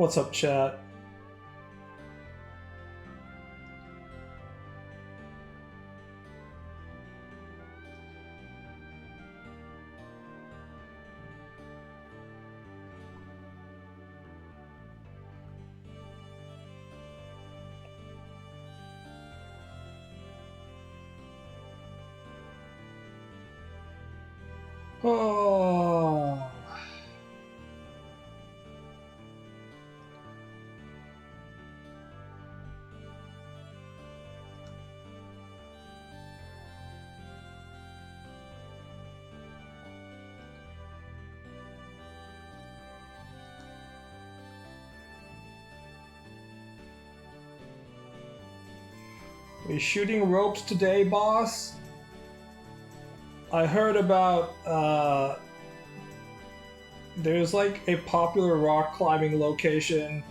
What's up, chat? Oh. We shooting ropes today, boss? I heard about, there's like a popular rock climbing location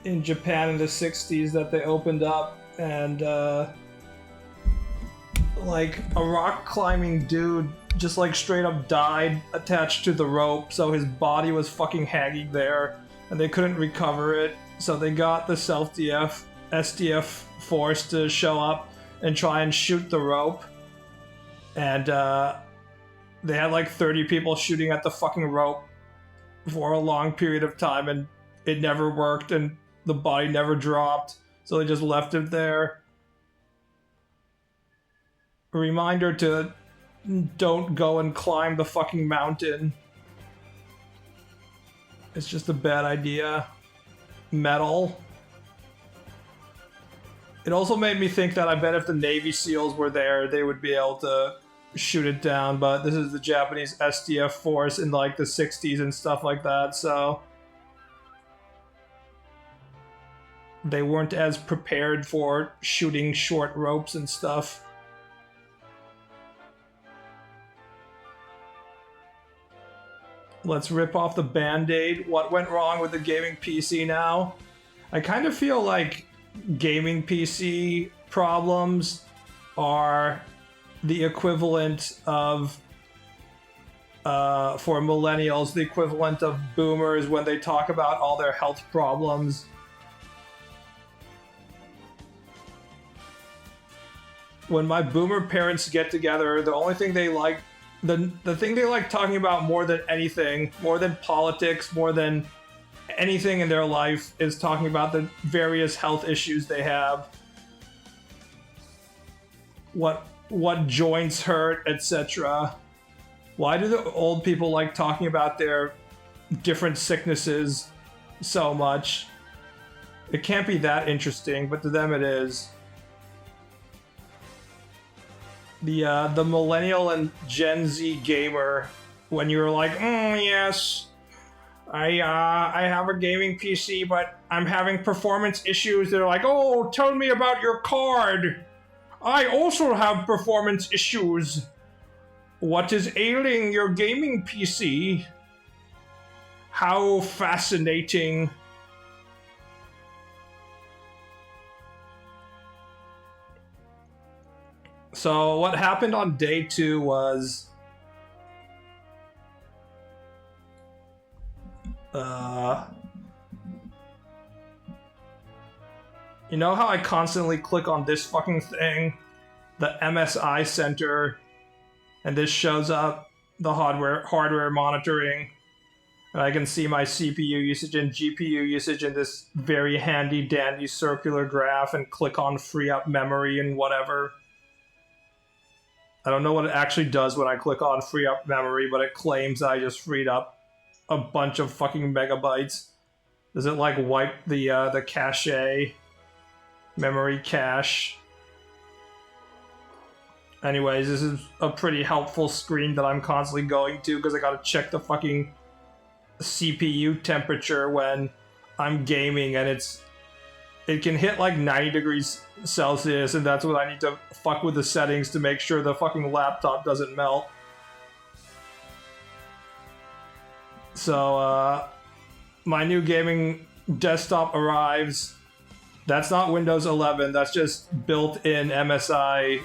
in Japan in the 60s that they opened up, and, like, a rock climbing dude just like straight up died attached to the rope, so his body was fucking hanging there, and they couldn't recover it, so they got the SDF force to show up and try and shoot the rope. And they had like 30 people shooting at the fucking rope for a long period of time, and it never worked, and the body never dropped, so they just left it there. A reminder to don't go and climb the fucking mountain. It's just a bad idea. Metal. It also made me think that I bet if the Navy SEALs were there, they would be able to shoot it down, but this is the Japanese SDF force in like the 60s and stuff like that, so they weren't as prepared for shooting short ropes and stuff. Let's rip off the band-aid. What went wrong with the gaming PC now? I kind of feel like gaming PC problems are the equivalent of, for millennials, the equivalent of boomers when they talk about all their health problems. When my boomer parents get together, the only thing they like, the thing they like talking about more than anything, more than politics, more than anything in their life, is talking about the various health issues they have. What joints hurt, etc. Why do the old people like talking about their different sicknesses so much? It can't be that interesting, but to them it is. The millennial and Gen Z gamer, when you're like, yes, I have a gaming PC, but I'm having performance issues. They're like, oh, tell me about your card. I also have performance issues. What is ailing your gaming PC? How fascinating. So what happened on day 2 was you know how I constantly click on this fucking thing, the MSI Center, and this shows up the hardware monitoring, and I can see my CPU usage and GPU usage in this very handy dandy circular graph, and click on free up memory and whatever. I don't know what it actually does when I click on free up memory, but it claims I just freed up a bunch of fucking megabytes. Does it like wipe the cache, memory cache? Anyways, this is a pretty helpful screen that I'm constantly going to because I gotta check the fucking CPU temperature when I'm gaming, and it can hit like 90 degrees Celsius, and that's what I need to fuck with the settings to make sure the fucking laptop doesn't melt. So, my new gaming desktop arrives. That's not Windows 11, that's just built-in MSI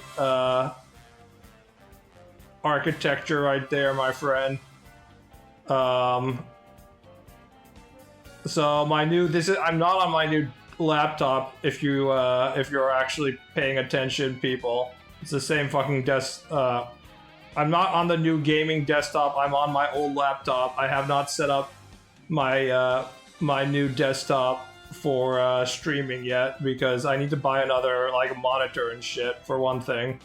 architecture right there, my friend. So I'm not on my new laptop. If you're actually paying attention, people, it's the same fucking I'm not on the new gaming desktop. I'm on my old laptop. I have not set up my my new desktop for streaming yet because I need to buy another like monitor and shit for one thing.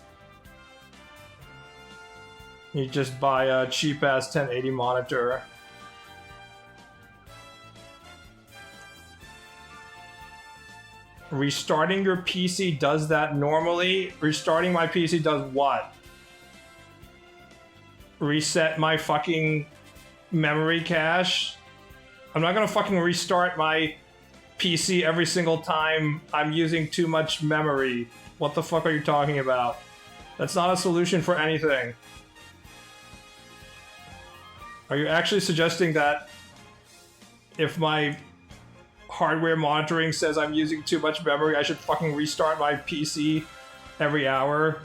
You just buy a cheap ass 1080 monitor. Restarting your PC does that normally. Restarting my PC does what? Reset my fucking memory cache? I'm not gonna fucking restart my PC every single time I'm using too much memory. What the fuck are you talking about? That's not a solution for anything. Are you actually suggesting that if my hardware monitoring says I'm using too much memory, I should fucking restart my PC every hour?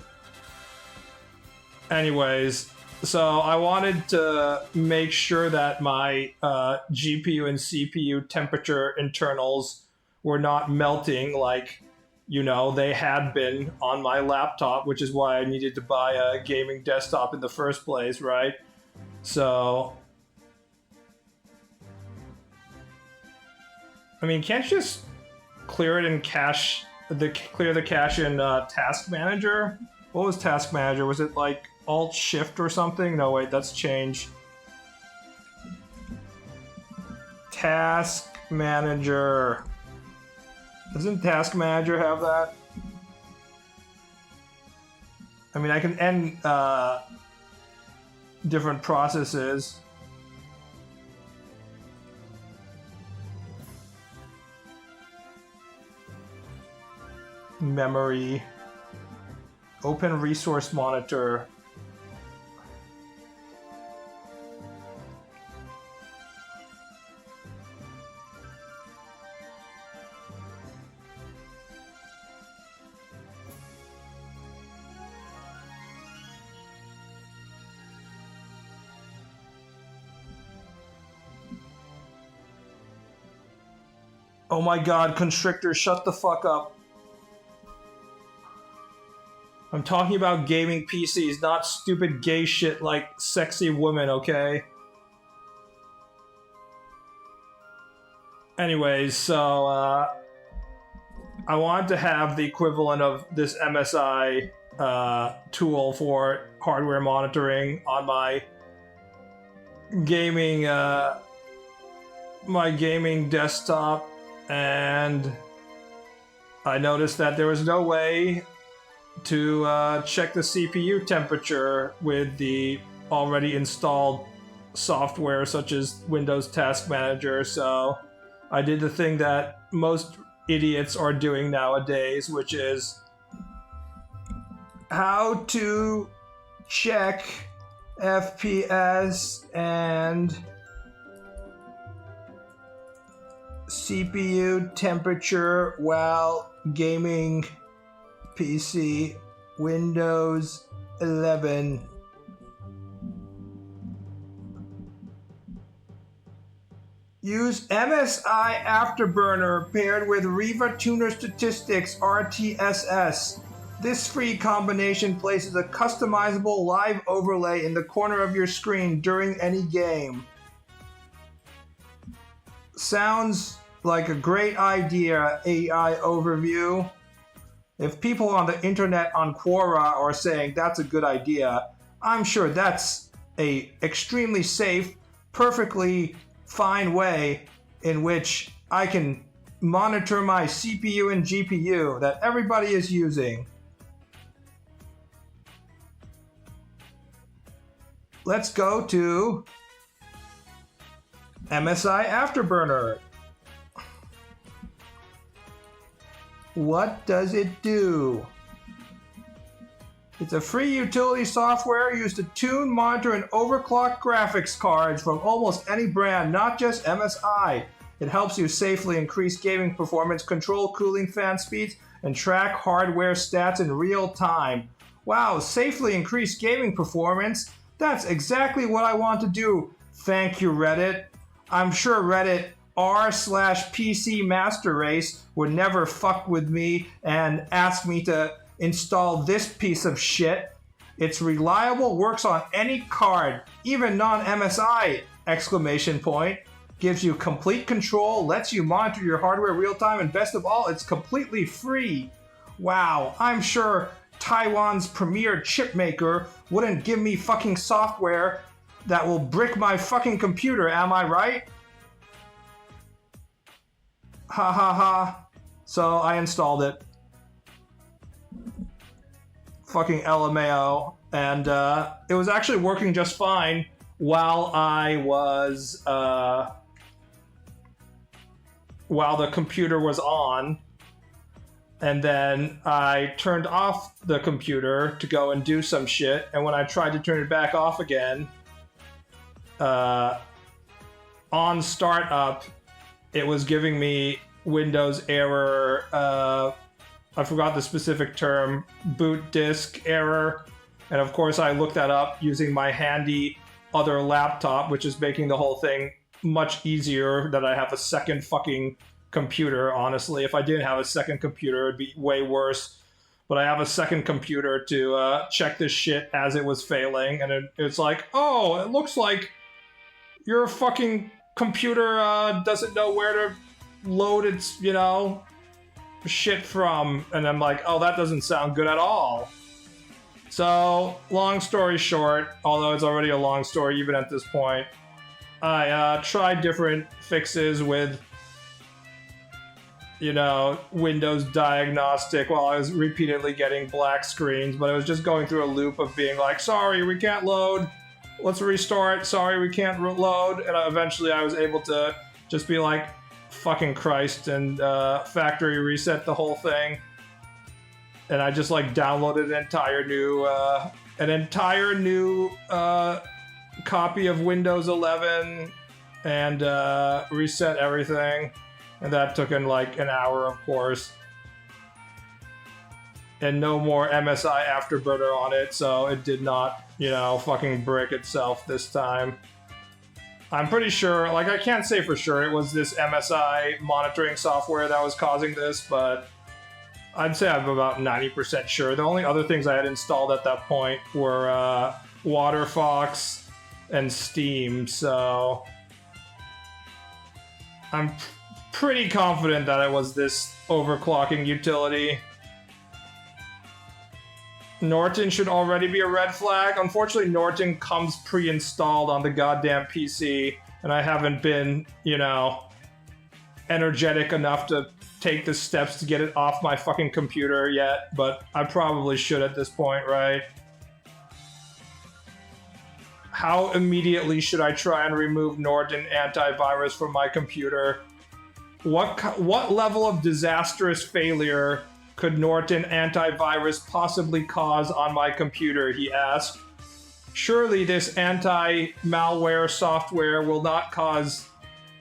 Anyways, so I wanted to make sure that my GPU and CPU temperature internals were not melting like, you know, they had been on my laptop, which is why I needed to buy a gaming desktop in the first place, right? So, I mean, can't you just clear it in clear the cache in Task Manager? What was Task Manager? Was it like Alt-Shift or something? No, wait, that's change. Task Manager. Doesn't Task Manager have that? I mean, I can end different processes. Memory. Open Resource Monitor. Oh my god, Constrictor, shut the fuck up. I'm talking about gaming PCs, not stupid gay shit like sexy women, okay? Anyways, so, I wanted to have the equivalent of this MSI tool for hardware monitoring on my gaming, desktop, and I noticed that there was no way to check the CPU temperature with the already installed software such as Windows Task Manager, so I did the thing that most idiots are doing nowadays, which is how to check FPS and CPU temperature while gaming PC Windows 11. Use MSI Afterburner paired with Riva Tuner Statistics RTSS. This free combination places a customizable live overlay in the corner of your screen during any game. Sounds like a great idea, AI Overview. If people on the internet on Quora are saying that's a good idea, I'm sure that's a extremely safe, perfectly fine way in which I can monitor my CPU and GPU that everybody is using. Let's go to MSI Afterburner. What does it do? It's a free utility software used to tune, monitor, and overclock graphics cards from almost any brand, not just MSI. It helps you safely increase gaming performance, control cooling fan speeds, and track hardware stats in real time. Wow, safely increase gaming performance? That's exactly what I want to do. Thank you, Reddit. I'm sure Reddit r/PC Master Race would never fuck with me and ask me to install this piece of shit. It's reliable, works on any card, even non-MSI! Exclamation point. Gives you complete control, lets you monitor your hardware real time, and best of all, it's completely free. Wow, I'm sure Taiwan's premier chip maker wouldn't give me fucking software that will brick my fucking computer, am I right? Ha ha ha. So I installed it. Fucking LMAO. And it was actually working just fine while I was, while the computer was on. And then I turned off the computer to go and do some shit. And when I tried to turn it back off again, on startup, it was giving me Windows error, I forgot the specific term, boot disk error. And of course I looked that up using my handy other laptop, which is making the whole thing much easier that I have a second fucking computer, honestly. If I didn't have a second computer, it'd be way worse. But I have a second computer to check this shit as it was failing. And it's like, oh, it looks like your fucking computer doesn't know where to load its, you know, shit from. And I'm like, oh, that doesn't sound good at all. So, long story short, although it's already a long story even at this point, I tried different fixes with, you know, Windows diagnostic while I was repeatedly getting black screens, but I was just going through a loop of being like, sorry, we can't load. Let's restart. Sorry, we can't load. And eventually I was able to just be like, fucking Christ, and factory reset the whole thing. And I just like downloaded an entire new copy of Windows 11 and reset everything. And that took in like an hour, of course. And no more MSI Afterburner on it, so it did not, you know, fucking brick itself this time. I'm pretty sure, like, I can't say for sure it was this MSI monitoring software that was causing this, but I'd say I'm about 90% sure. The only other things I had installed at that point were WaterFox and Steam, so I'm pretty confident that it was this overclocking utility. Norton should already be a red flag. Unfortunately, Norton comes pre-installed on the goddamn PC, and I haven't been, you know, energetic enough to take the steps to get it off my fucking computer yet, but I probably should at this point, right? How immediately should I try and remove Norton antivirus from my computer? What level of disastrous failure could Norton antivirus possibly cause on my computer, he asked. Surely this anti-malware software will not cause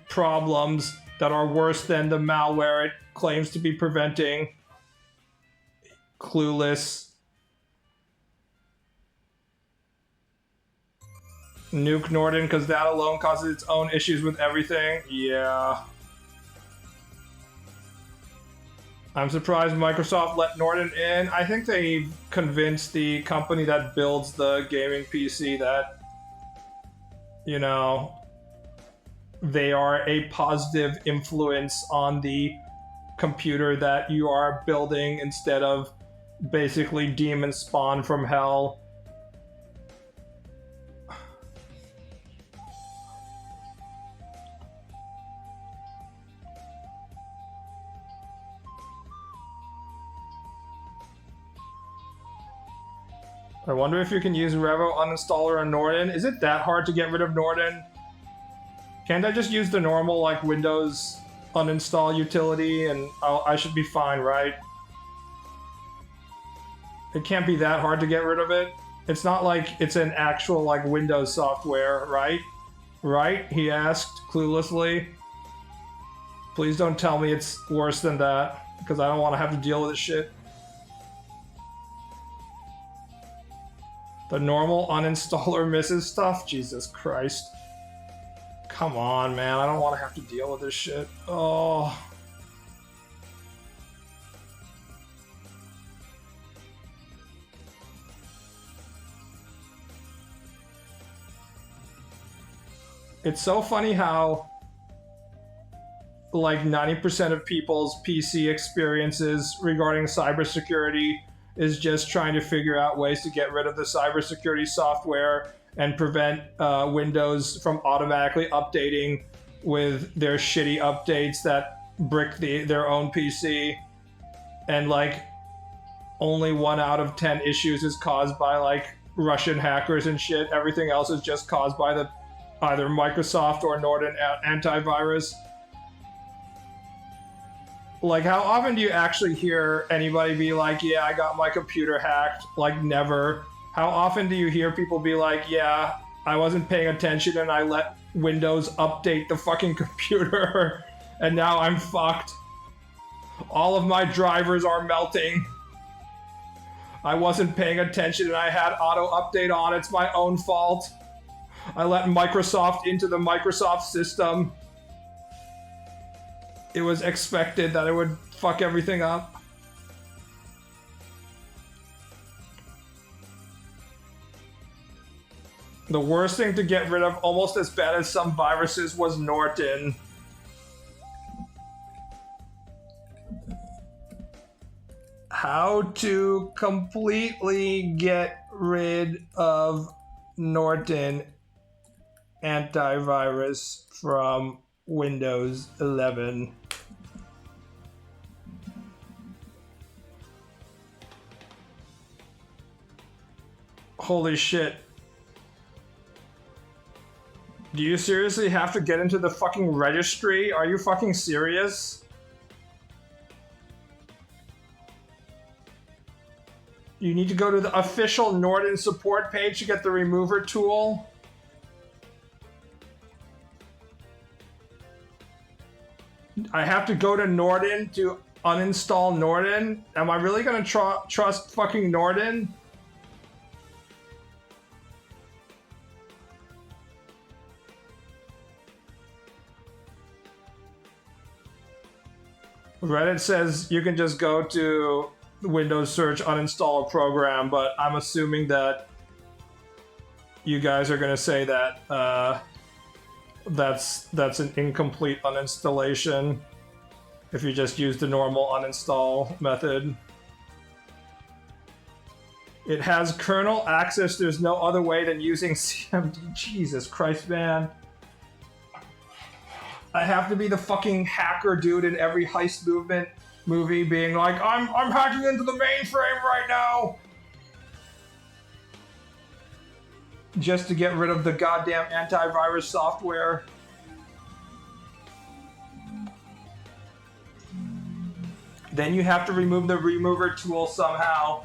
problems that are worse than the malware it claims to be preventing. Clueless. Nuke Norton because that alone causes its own issues with everything. Yeah. I'm surprised Microsoft let Norton in. I think they've convinced the company that builds the gaming PC that, you know, they are a positive influence on the computer that you are building instead of basically demon spawn from hell. I wonder if you can use Revo uninstaller on Norton. Is it that hard to get rid of Norton? Can't I just use the normal, like, Windows uninstall utility and I should be fine, right? It can't be that hard to get rid of it. It's not like it's an actual, like, Windows software, right? Right? He asked, cluelessly. Please don't tell me it's worse than that, because I don't want to have to deal with this shit. The normal uninstaller misses stuff? Jesus Christ. Come on, man. I don't want to have to deal with this shit. Oh. It's so funny how like 90% of people's PC experiences regarding cybersecurity is just trying to figure out ways to get rid of the cybersecurity software and prevent Windows from automatically updating with their shitty updates that brick their own PC. And like only 1 out of 10 issues is caused by like Russian hackers and shit. Everything else is just caused by the either Microsoft or Norton antivirus. Like, how often do you actually hear anybody be like, yeah, I got my computer hacked? Like, never. How often do you hear people be like, yeah, I wasn't paying attention and I let Windows update the fucking computer and now I'm fucked. All of my drivers are melting. I wasn't paying attention and I had auto update on. It's my own fault. I let Microsoft into the Microsoft system. It was expected that it would fuck everything up. The worst thing to get rid of, almost as bad as some viruses, was Norton. How to completely get rid of Norton antivirus from Windows 11. Holy shit. Do you seriously have to get into the fucking registry? Are you fucking serious? You need to go to the official Norton support page to get the remover tool? I have to go to Norton to uninstall Norton? Am I really gonna trust fucking Norton? Reddit says you can just go to Windows search uninstall a program, but I'm assuming that you guys are gonna say that that's an incomplete uninstallation if you just use the normal uninstall method. It has kernel access. There's no other way than using CMD. Jesus Christ, man. I have to be the fucking hacker dude in every heist movement movie being like, I'm hacking into the mainframe right now! Just to get rid of the goddamn antivirus software. Then you have to remove the remover tool somehow.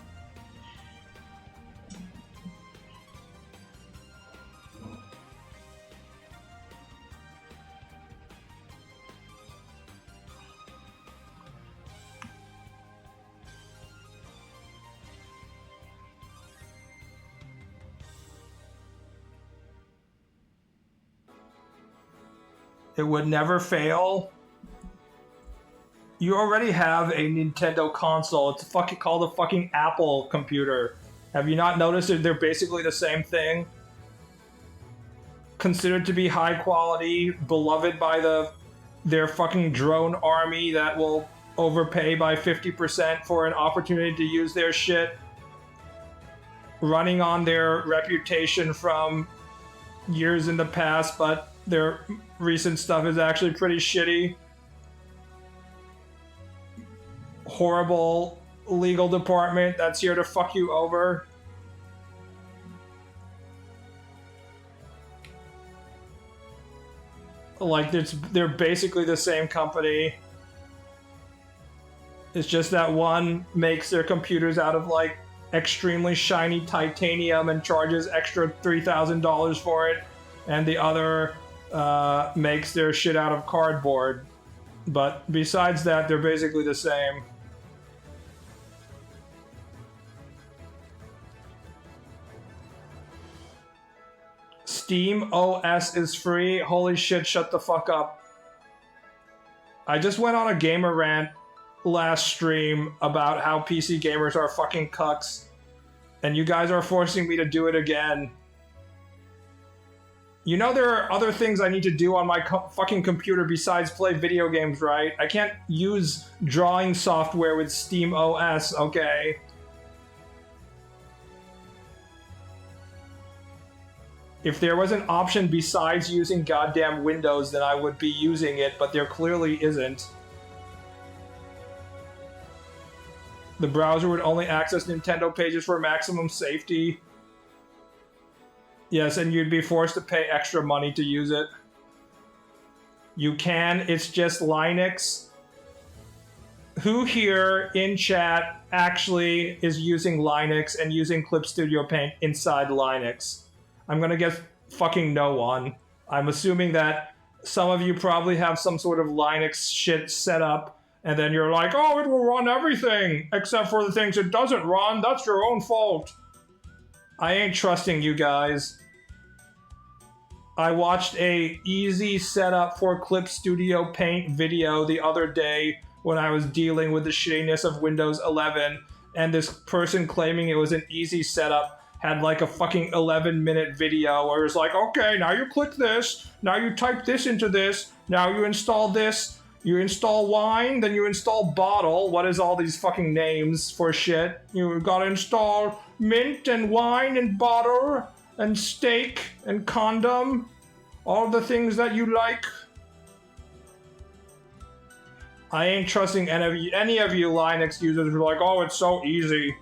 It would never fail. You already have a Nintendo console. It's fucking called a fucking Apple computer. Have you not noticed that they're basically the same thing? Considered to be high quality, beloved by their fucking drone army that will overpay by 50% for an opportunity to use their shit. Running on their reputation from years in the past, but their recent stuff is actually pretty shitty. Horrible legal department that's here to fuck you over. Like, they're basically the same company. It's just that one makes their computers out of like extremely shiny titanium and charges extra $3,000 for it, and the other makes their shit out of cardboard. But besides that, they're basically the same. Steam OS is free. Holy shit, shut the fuck up. I just went on a gamer rant last stream about how PC gamers are fucking cucks. And you guys are forcing me to do it again. You know there are other things I need to do on my fucking computer besides play video games, right? I can't use drawing software with Steam OS, okay? If there was an option besides using goddamn Windows, then I would be using it, but there clearly isn't. The browser would only access Nintendo pages for maximum safety. Yes, and you'd be forced to pay extra money to use it. You can, it's just Linux. Who here in chat actually is using Linux and using Clip Studio Paint inside Linux? I'm gonna guess fucking no one. I'm assuming that some of you probably have some sort of Linux shit set up, and then you're like, oh, it will run everything, except for the things it doesn't run, that's your own fault. I ain't trusting you guys. I watched a easy setup for Clip Studio Paint video the other day when I was dealing with the shittiness of Windows 11, and this person claiming it was an easy setup had like a fucking 11-minute video where it's like, okay, now you click this, now you type this into this, now you install this, you install wine, then you install bottle. What is all these fucking names for shit? You gotta install mint and wine and bottle and steak and condom. All the things that you like. I ain't trusting any of you Linux users who are like, oh, it's so easy.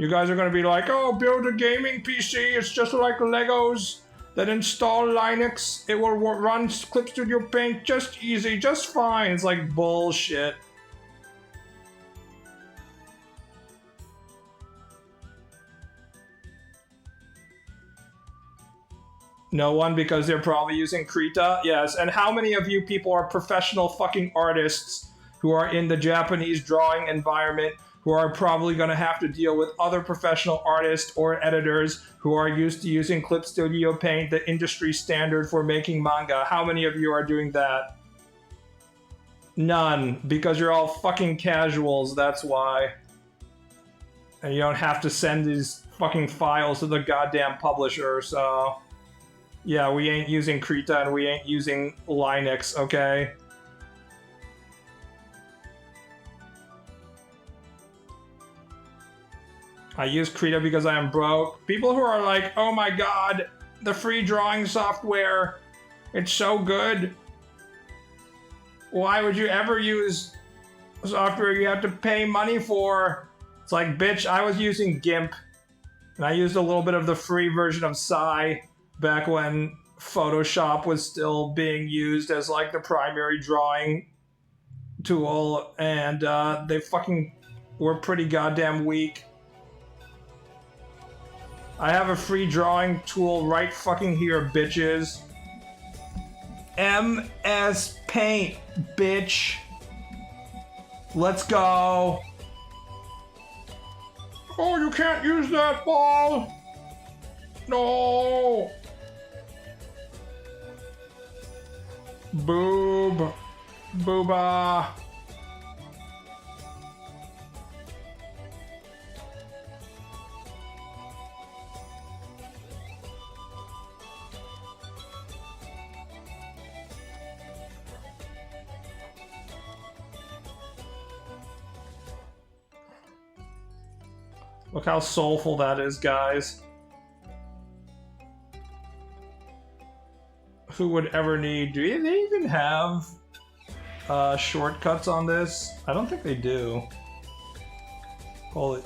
You guys are gonna be like, oh, build a gaming PC, it's just like Legos. Then install Linux, it will run Clip Studio Paint just easy, just fine. It's like bullshit. No one, because they're probably using Krita? Yes, and how many of you people are professional fucking artists who are in the Japanese drawing environment who are probably going to have to deal with other professional artists or editors who are used to using Clip Studio Paint, the industry standard for making manga? How many of you are doing that? None, because you're all fucking casuals, that's why. And you don't have to send these fucking files to the goddamn publisher, so... Yeah, we ain't using Krita and we ain't using Linux, okay? I use Krita because I am broke. People who are like, oh my god, the free drawing software, it's so good. Why would you ever use software you have to pay money for? It's like, bitch, I was using GIMP, and I used a little bit of the free version of Psy back when Photoshop was still being used as like the primary drawing tool, and they fucking were pretty goddamn weak. I have a free drawing tool right fucking here, bitches. MS Paint, bitch. Let's go. Oh, you can't use that ball. No. Boob. Booba. Look how soulful that is, guys. Who would ever need... Do they even have shortcuts on this? I don't think they do. Holy...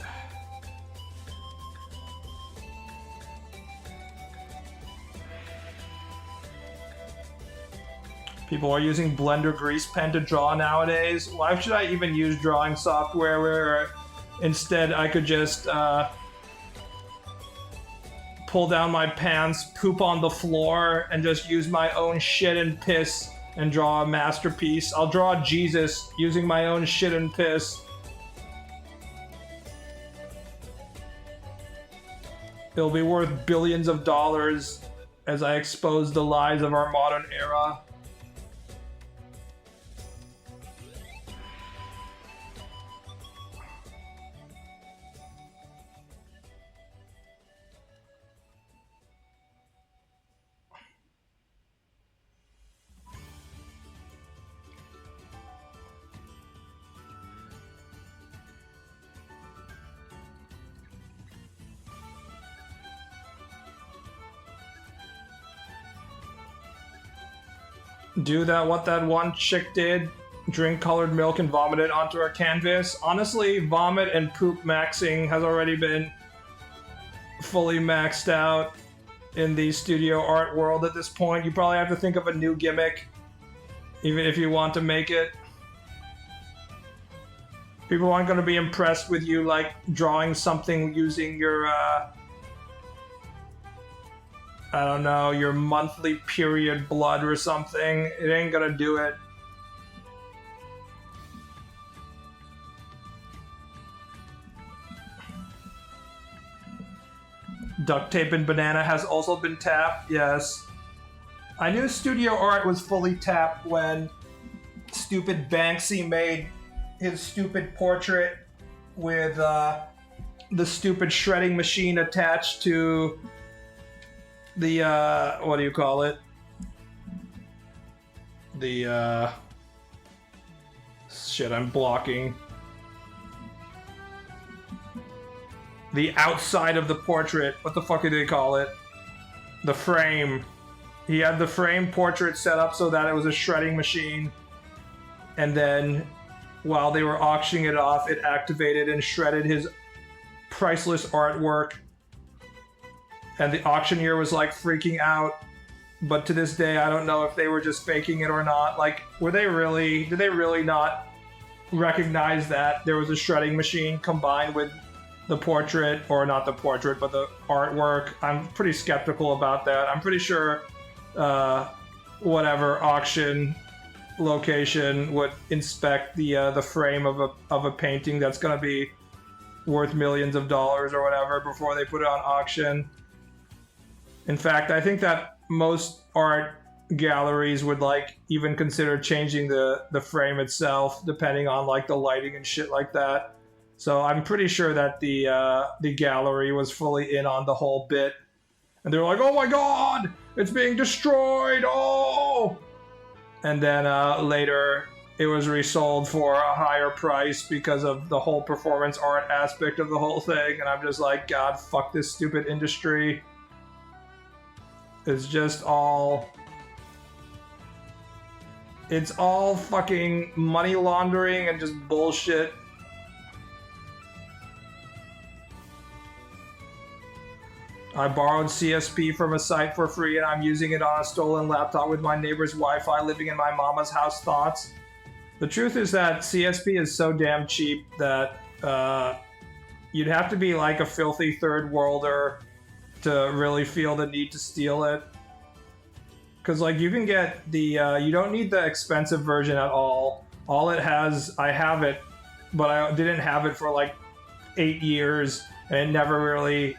People are using Blender Grease Pen to draw nowadays. Why should I even use drawing software where instead I could just pull down my pants, poop on the floor, and just use my own shit and piss and draw a masterpiece? I'll draw Jesus using my own shit and piss. It'll be worth billions of dollars as I expose the lies of our modern era. Do that what that one chick did, drink colored milk and vomit it onto our canvas. Honestly, vomit and poop maxing has already been fully maxed out in the studio art world at this point. You probably have to think of a new gimmick, even if you want to make it. People aren't going to be impressed with you, like, drawing something using your, I don't know, your monthly period blood or something. It ain't gonna do it. Duct tape and banana has also been tapped, yes. I knew studio art was fully tapped when stupid Banksy made his stupid portrait with the stupid shredding machine attached to the, what do you call it? The, shit, I'm blocking. The outside of the portrait. What the fuck do they call it? The frame. He had the frame portrait set up so that it was a shredding machine. And then, while they were auctioning it off, it activated and shredded his priceless artwork. And the auctioneer was like freaking out, but to this day I don't know if they were just faking it or not. Like, did they really not recognize that there was a shredding machine combined with the portrait, or not the portrait, but the artwork? I'm pretty skeptical about that. I'm pretty sure whatever auction location would inspect the frame of a painting that's gonna be worth millions of dollars or whatever before they put it on auction. In fact, I think that most art galleries would like even consider changing the frame itself, depending on like the lighting and shit like that. So I'm pretty sure that the gallery was fully in on the whole bit, and they're like, "Oh my god, it's being destroyed! Oh!" And then later it was resold for a higher price because of the whole performance art aspect of the whole thing. And I'm just like, God, fuck this stupid industry. It's just all... It's all fucking money laundering and just bullshit. I borrowed CSP from a site for free and I'm using it on a stolen laptop with my neighbor's Wi-Fi living in my mama's house. Thoughts? The truth is that CSP is so damn cheap that you'd have to be like a filthy third worlder to really feel the need to steal it. Because like you can get the, you don't need the expensive version at all. All it has, I have it, but I didn't have it for like 8 years and it never really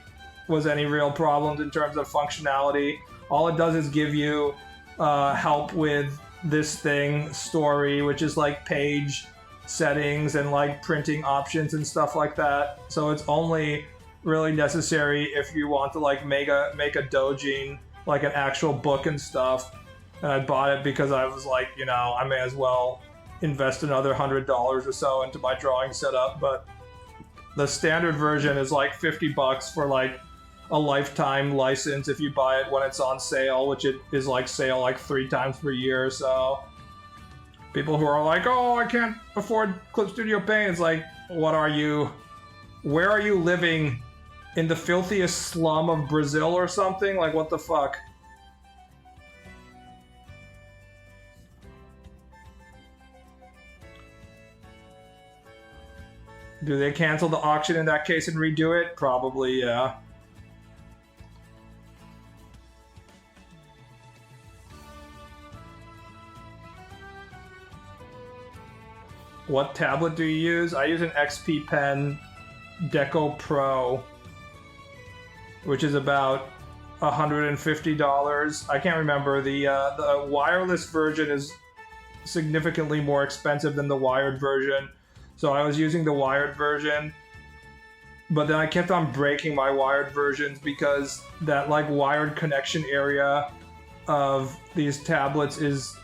was any real problems in terms of functionality. All it does is give you help with this thing, story, which is like page settings and like printing options and stuff like that. So it's only really necessary if you want to like make a doujin, like an actual book and stuff. And I bought it because I was like, you know, I may as well invest another $100 or so into my drawing setup. But the standard version is like $50 for like a lifetime license if you buy it when it's on sale, which it is like sale like 3 times per year. So people who are like, oh, I can't afford Clip Studio Paint, it's like, what are you? Where are you living? In the filthiest slum of Brazil or something? Like, what the fuck? Do they cancel the auction in that case and redo it? Probably, yeah. What tablet do you use? I use an XP Pen Deco Pro, which is about $150. I can't remember. The wireless version is significantly more expensive than the wired version, so I was using the wired version. But then I kept on breaking my wired versions because that like wired connection area of these tablets is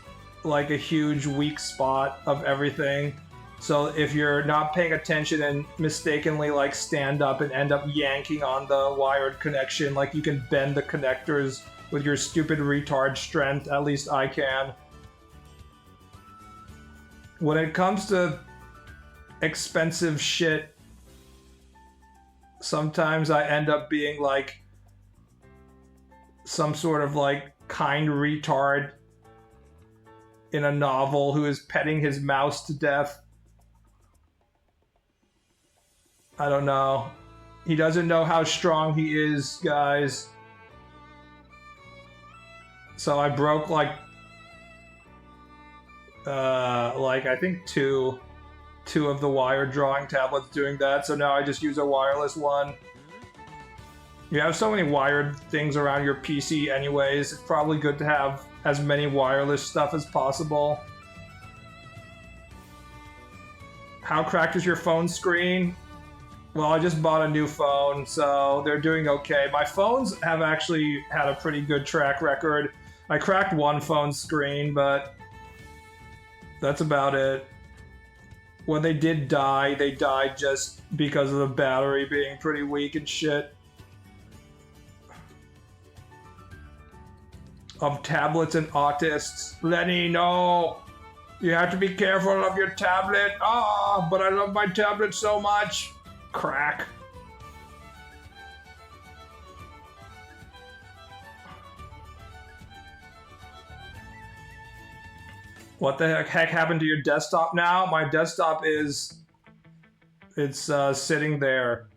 like a huge weak spot of everything. So if you're not paying attention and mistakenly like stand up and end up yanking on the wired connection, like you can bend the connectors with your stupid retard strength. At least I can. When it comes to expensive shit, sometimes I end up being like some sort of like kind retard in a novel who is petting his mouse to death. I don't know. He doesn't know how strong he is, guys. So I broke like I think two of the wired drawing tablets doing that, so now I just use a wireless one. You have so many wired things around your PC anyways, it's probably good to have as many wireless stuff as possible. How cracked is your phone screen? Well, I just bought a new phone, so they're doing okay. My phones have actually had a pretty good track record. I cracked one phone screen, but that's about it. When they did die, they died just because of the battery being pretty weak and shit. Of tablets and autists. Lenny, no! You have to be careful of your tablet. Ah, but I love my tablet so much. Crack. What the heck happened to your desktop now? My desktop it's sitting there,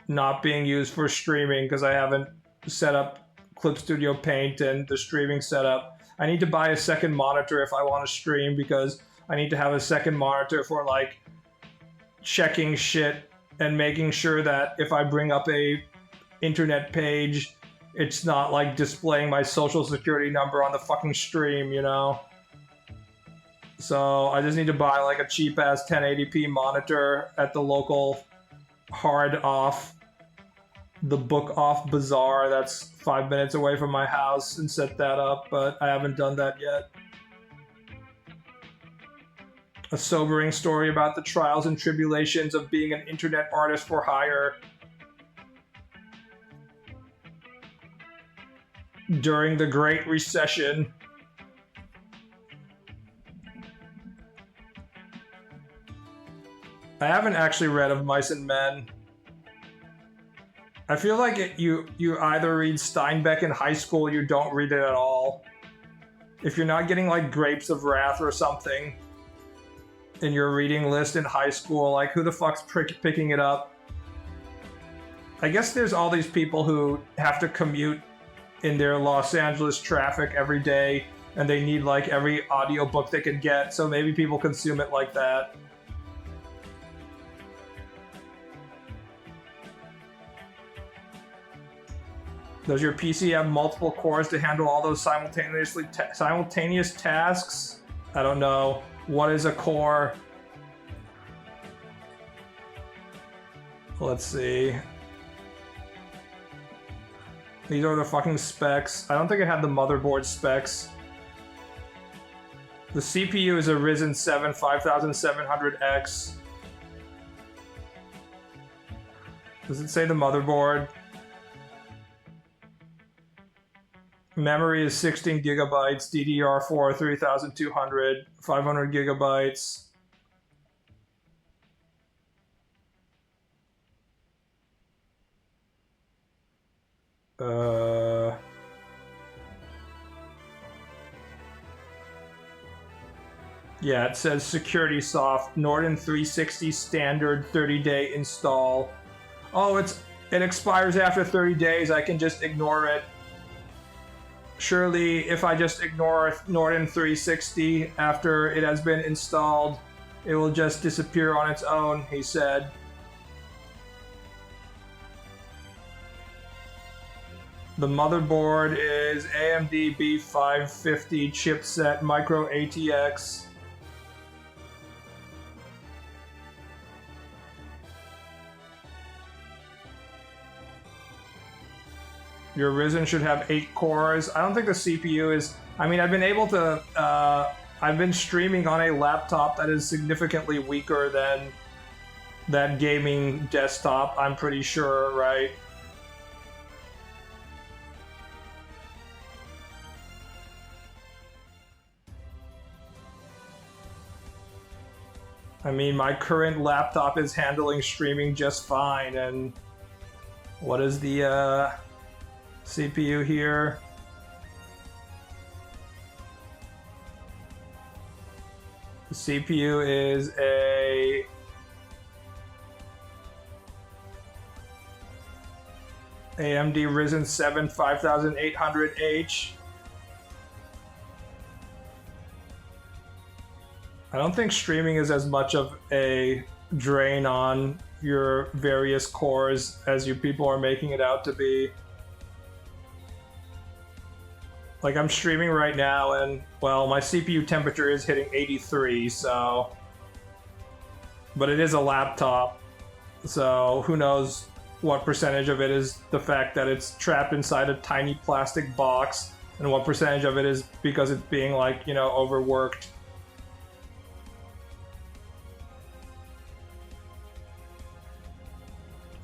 not being used for streaming because I haven't set up Clip Studio Paint and the streaming setup. I need to buy a second monitor if I want to stream because I need to have a second monitor for like checking shit and making sure that if I bring up a internet page, it's not like displaying my social security number on the fucking stream, you know? So I just need to buy like a cheap ass 1080p monitor at the local hard off, the book off bazaar that's 5 minutes away from my house and set that up, but I haven't done that yet. A sobering story about the trials and tribulations of being an internet artist for hire during the Great Recession. I haven't actually read Of Mice and Men. I feel like you either read Steinbeck in high school or you don't read it at all. If you're not getting like Grapes of Wrath or something in your reading list in high school, like who the fuck's picking it up? I guess there's all these people who have to commute in their Los Angeles traffic every day and they need like every audiobook they can get, so maybe people consume it like that. Does your PC have multiple cores to handle all those simultaneous tasks? I don't know. What is a core? Let's see. These are the fucking specs. I don't think it had the motherboard specs. The CPU is a Ryzen 7 5700X. Does it say the motherboard? Memory is 16 gigabytes, DDR4 3200, 500 gigabytes. Yeah, it says security soft, Norton 360 standard 30-day install. Oh, it expires after 30 days. I can just ignore it. Surely, if I just ignore Norton 360 after it has been installed, it will just disappear on its own, he said. The motherboard is AMD B550 chipset micro ATX. Your Ryzen should have 8 cores. I don't think the CPU is... I mean, I've been able to... I've been streaming on a laptop that is significantly weaker than that gaming desktop, I'm pretty sure, right? I mean, my current laptop is handling streaming just fine, and what is the CPU here? The CPU is a AMD Ryzen 7 5800H. I don't think streaming is as much of a drain on your various cores as you people are making it out to be. Like, I'm streaming right now and, well, my CPU temperature is hitting 83, so... But it is a laptop, so who knows what percentage of it is the fact that it's trapped inside a tiny plastic box, and what percentage of it is because it's being, like, you know, overworked.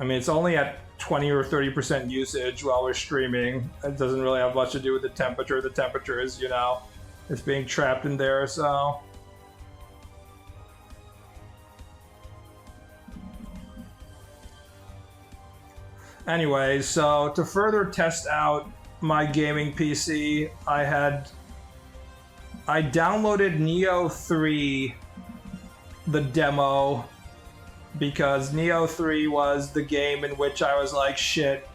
I mean, it's only at 20 or 30% usage while we're streaming. It doesn't really have much to do with the temperature. The temperature is, you know, it's being trapped in there, so... Anyway, so to further test out my gaming PC, I downloaded Neo 3, the demo, because Neo 3 was the game in which I was like, shit,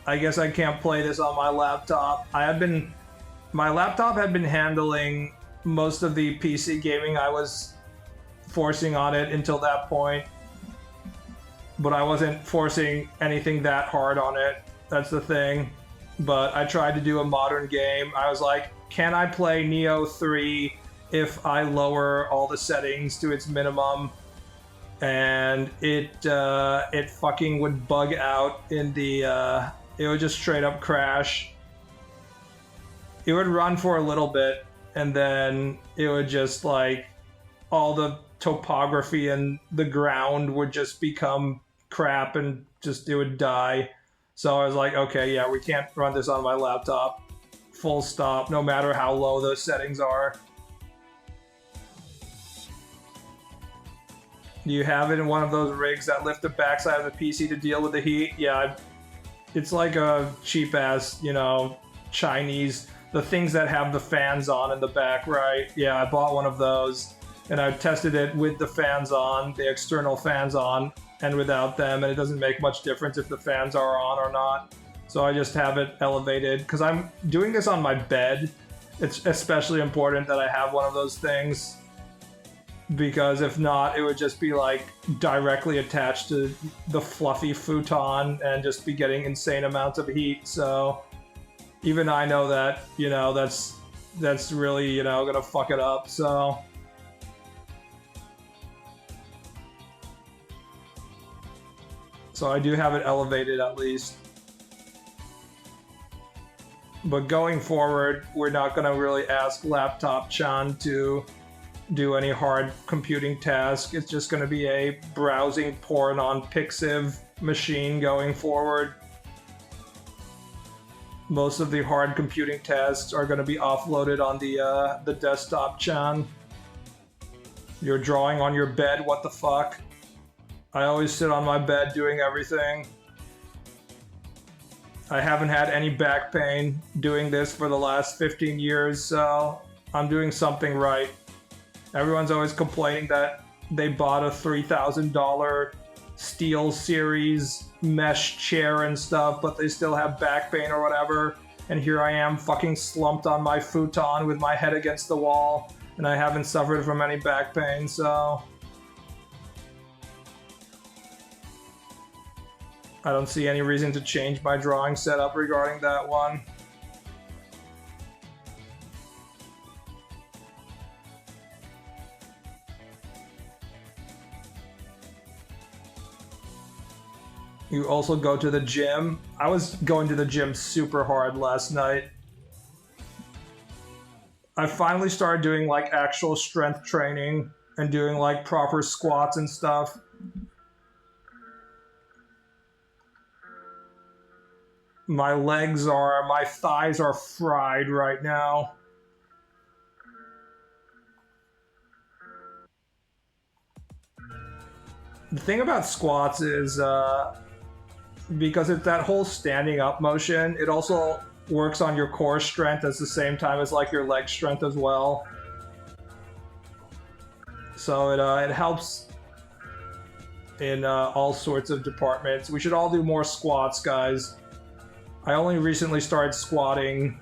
I guess I can't play this on my laptop. My laptop had been handling most of the PC gaming I was forcing on it until that point, but I wasn't forcing anything that hard on it. That's the thing. But I tried to do a modern game. I was like, can I play Neo 3 if I lower all the settings to its minimum? And it fucking would bug out in the, it would just straight up crash. It would run for a little bit, and then it would just, like, all the topography and the ground would just become crap and just, it would die. So I was like, okay, yeah, we can't run this on my laptop. Full stop, no matter how low those settings are. Do you have it in one of those rigs that lift the backside of the PC to deal with the heat? Yeah, it's like a cheap-ass, you know, Chinese, the things that have the fans on in the back, right? Yeah, I bought one of those, and I tested it with the fans on, the external fans on, and without them, and it doesn't make much difference if the fans are on or not. So I just have it elevated, because I'm doing this on my bed. It's especially important that I have one of those things, because if not, it would just be like directly attached to the fluffy futon and just be getting insane amounts of heat. So even I know that, you know, that's really, you know, gonna fuck it up. So I do have it elevated at least. But going forward, we're not gonna really ask Laptop-chan to do any hard computing task. It's just going to be a browsing porn on Pixiv machine going forward. Most of the hard computing tasks are going to be offloaded on the desktop-chan. You're drawing on your bed, what the fuck? I always sit on my bed doing everything. I haven't had any back pain doing this for the last 15 years, so I'm doing something right. Everyone's always complaining that they bought a $3,000 Steel Series mesh chair and stuff, but they still have back pain or whatever. And here I am fucking slumped on my futon with my head against the wall, and I haven't suffered from any back pain, so... I don't see any reason to change my drawing setup regarding that one. You also go to the gym. I was going to the gym super hard last night. I finally started doing like actual strength training and doing like proper squats and stuff. My thighs are fried right now. The thing about squats is, because it's that whole standing up motion, it also works on your core strength at the same time as like your leg strength as well. So it helps in all sorts of departments. We should all do more squats, guys. I only recently started squatting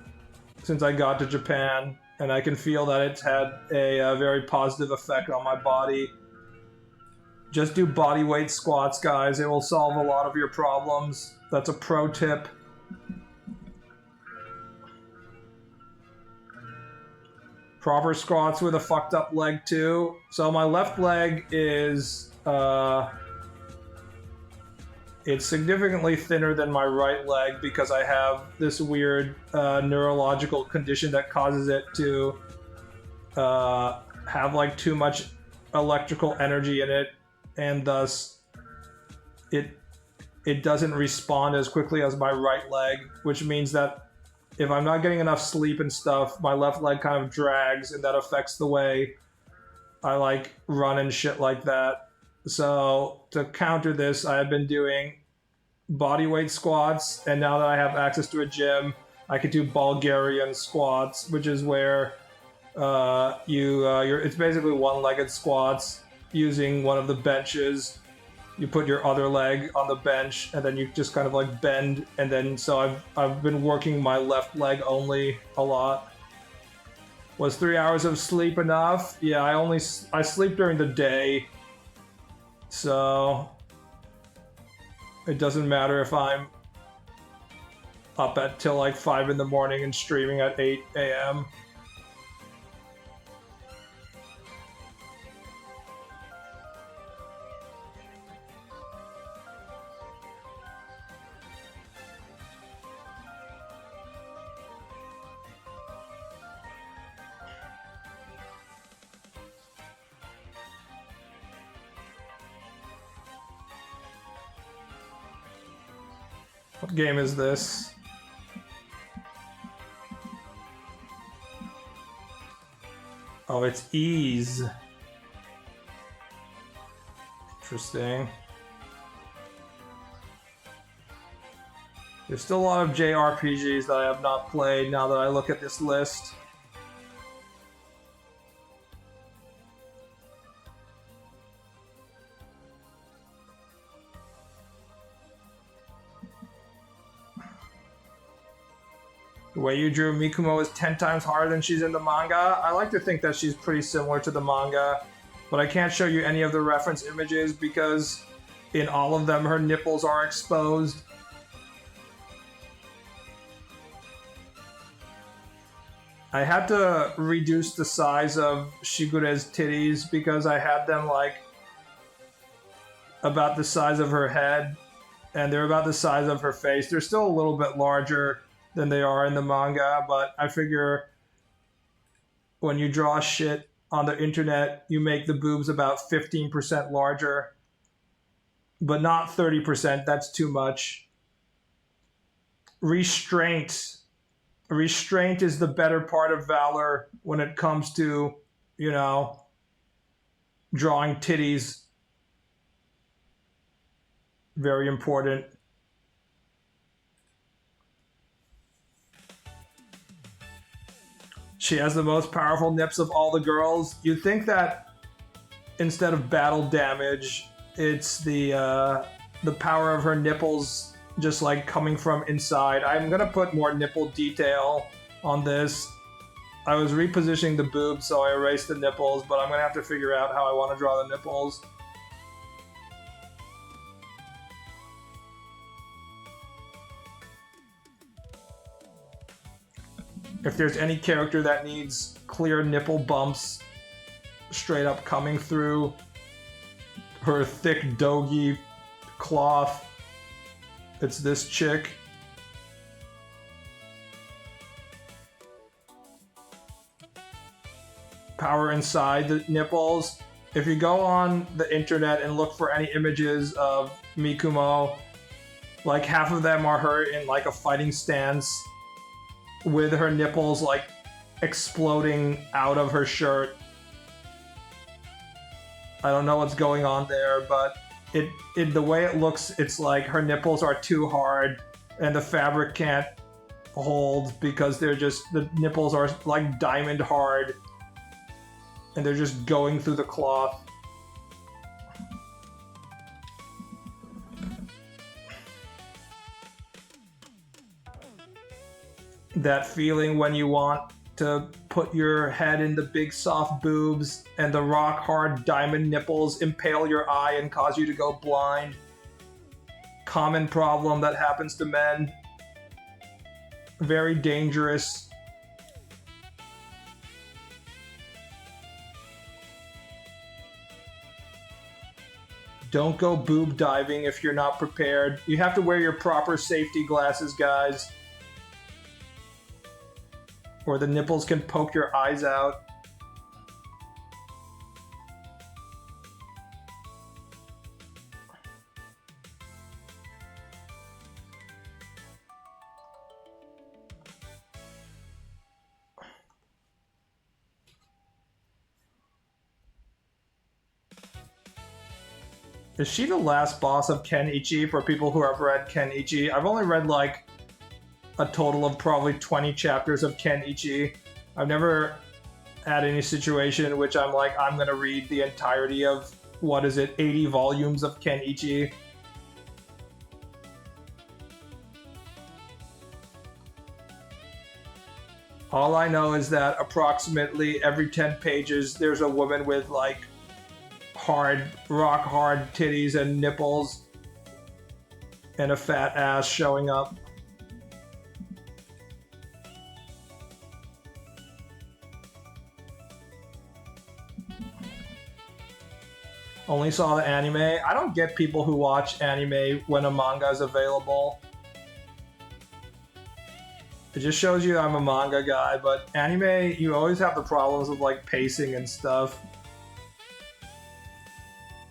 since I got to Japan, and I can feel that it's had a very positive effect on my body. Just do body weight squats, guys. It will solve a lot of your problems. That's a pro tip. Proper squats with a fucked up leg too. So my left leg is, it's significantly thinner than my right leg because I have this weird neurological condition that causes it to have like too much electrical energy in it, and thus it doesn't respond as quickly as my right leg, which means that if I'm not getting enough sleep and stuff, my left leg kind of drags, and that affects the way I like run and shit like that. So to counter this, I have been doing body weight squats, and now that I have access to a gym, I can do Bulgarian squats, which is where it's basically one-legged squats using one of the benches. You put your other leg on the bench, and then you just kind of like bend, and then so I've been working my left leg only a lot. Was 3 hours of sleep enough? Yeah, I sleep during the day, so it doesn't matter if I'm up till like 5 in the morning and streaming at 8 a.m. What game is this? Oh, it's Ease. Interesting. There's still a lot of JRPGs that I have not played now that I look at this list. The way you drew Mikumo is 10 times harder than she's in the manga. I like to think that she's pretty similar to the manga, but I can't show you any of the reference images because in all of them her nipples are exposed. I had to reduce the size of Shigure's titties because I had them like about the size of her head, and they're about the size of her face. They're still a little bit larger than they are in the manga, but I figure when you draw shit on the internet, you make the boobs about 15% larger, but not 30%. That's too much. Restraint. Restraint is the better part of valor when it comes to, you know, drawing titties. Very important. She has the most powerful nips of all the girls. You'd think that instead of battle damage, it's the power of her nipples just like coming from inside. I'm gonna put more nipple detail on this. I was repositioning the boobs, so I erased the nipples, but I'm gonna have to figure out how I want to draw the nipples. If there's any character that needs clear nipple bumps straight up coming through her thick dogi cloth, it's this chick. Power inside the nipples. If you go on the internet and look for any images of Mikumo, like half of them are her in like a fighting stance with her nipples like exploding out of her shirt. I don't know what's going on there, but the way it looks, it's like her nipples are too hard and the fabric can't hold because the nipples are like diamond hard and they're just going through the cloth. That feeling when you want to put your head in the big soft boobs and the rock hard diamond nipples impale your eye and cause you to go blind. Common problem that happens to men. Very dangerous. Don't go boob diving if you're not prepared. You have to wear your proper safety glasses, guys, or the nipples can poke your eyes out. Is she the last boss of Kenichi for people who have read Kenichi? I've only read like a total of probably 20 chapters of Kenichi. I've never had any situation in which I'm like, I'm gonna read the entirety of, 80 volumes of Kenichi. All I know is that approximately every 10 pages there's a woman with like rock hard titties and nipples and a fat ass showing up. Only saw the anime. I don't get people who watch anime when a manga is available. It just shows you I'm a manga guy, but anime, you always have the problems with like pacing and stuff.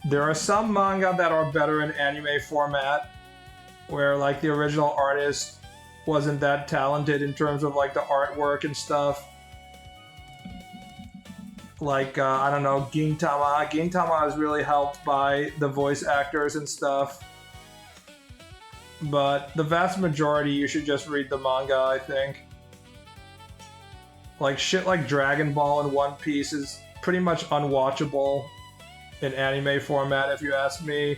There are some manga that are better in anime format, where like the original artist wasn't that talented in terms of like the artwork and stuff. Like, I don't know, Gintama. Gintama is really helped by the voice actors and stuff. But the vast majority, you should just read the manga, I think. Like, shit like Dragon Ball and One Piece is pretty much unwatchable in anime format, if you ask me.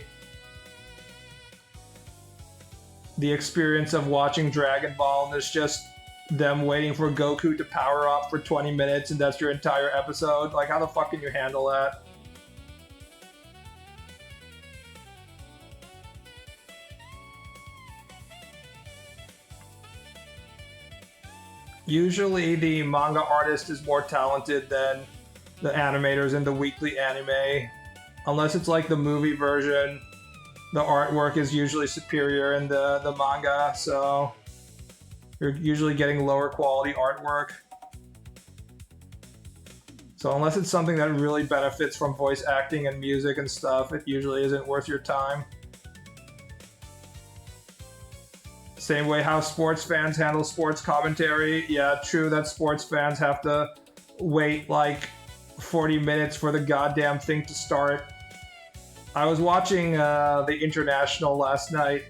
The experience of watching Dragon Ball and it's just them waiting for Goku to power up for 20 minutes and that's your entire episode. Like, how the fuck can you handle that? Usually the manga artist is more talented than the animators in the weekly anime. Unless it's like the movie version, the artwork is usually superior in the manga, so you're usually getting lower quality artwork. So unless it's something that really benefits from voice acting and music and stuff, it usually isn't worth your time. Same way how sports fans handle sports commentary. Yeah, true that sports fans have to wait like 40 minutes for the goddamn thing to start. I was watching the International last night,